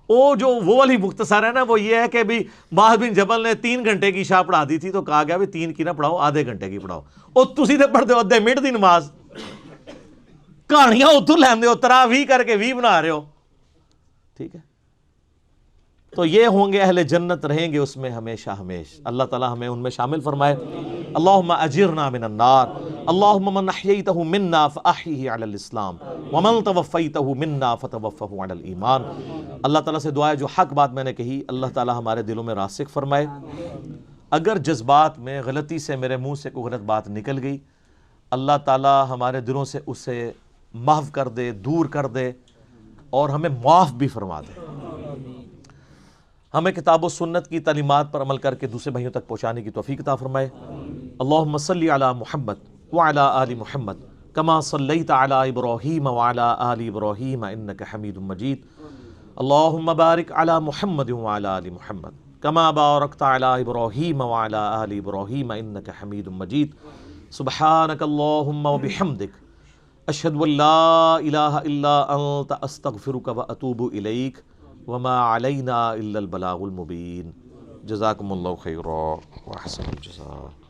وہ والی مختصر ہے نا، وہ یہ ہے کہ بھی معاذ بن جبل نے 3 گھنٹے کی عشاء پڑھا دی تھی تو کہا گیا بھی 3 کی نہ پڑھاؤ، آدھے گھنٹے کی پڑھاؤ۔ اور تسی تے پڑھتے ہو آدھے منٹ دی نماز، کہانیاں اتر لیندے ہو، تراویح کر کے 20 بنا رہے ہو، ٹھیک ہے۔ تو یہ ہوں گے اہل جنت، رہیں گے اس میں ہمیشہ ہمیشہ۔ اللہ تعالی ہمیں ان میں شامل فرمائے۔ اللہم اجرنا من النار، اللہم من احییتہ منا فاحیہ علی الاسلام ومن توفیتہ منا فتوفہ علی الایمان۔ اللہ تعالیٰ سے دعا ہے جو حق بات میں نے کہی اللہ تعالیٰ ہمارے دلوں میں راسخ فرمائے۔ اگر جذبات میں غلطی سے میرے منہ سے کوئی غلط بات نکل گئی، اللہ تعالیٰ ہمارے دلوں سے اسے محو کر دے، دور کر دے، اور ہمیں معاف بھی فرما دے۔ ہمیں کتاب و سنت کی تعلیمات پر عمل کر کے دوسرے بھائیوں تک پہنچانے کی توفیق عطا فرمائے۔ اللہم صلی علی محمد وعلی آل محمد کما صلیت علی ابراہیم وعلی آل ابراہیم انک حمید مجید۔ اللہم بارک علی محمد وعلی آل محمد کما بارکت علی ابراہیم وعلی آل ابراہیم انک حمید مجید۔ سبحانک اللہم وبحمدک، اشہد ان لا الہ الا انت، استغفرک واتوب الیک، وما علینا الا البلاغ المبین۔ جزاکم اللہ خیرا واحسن الجزاء۔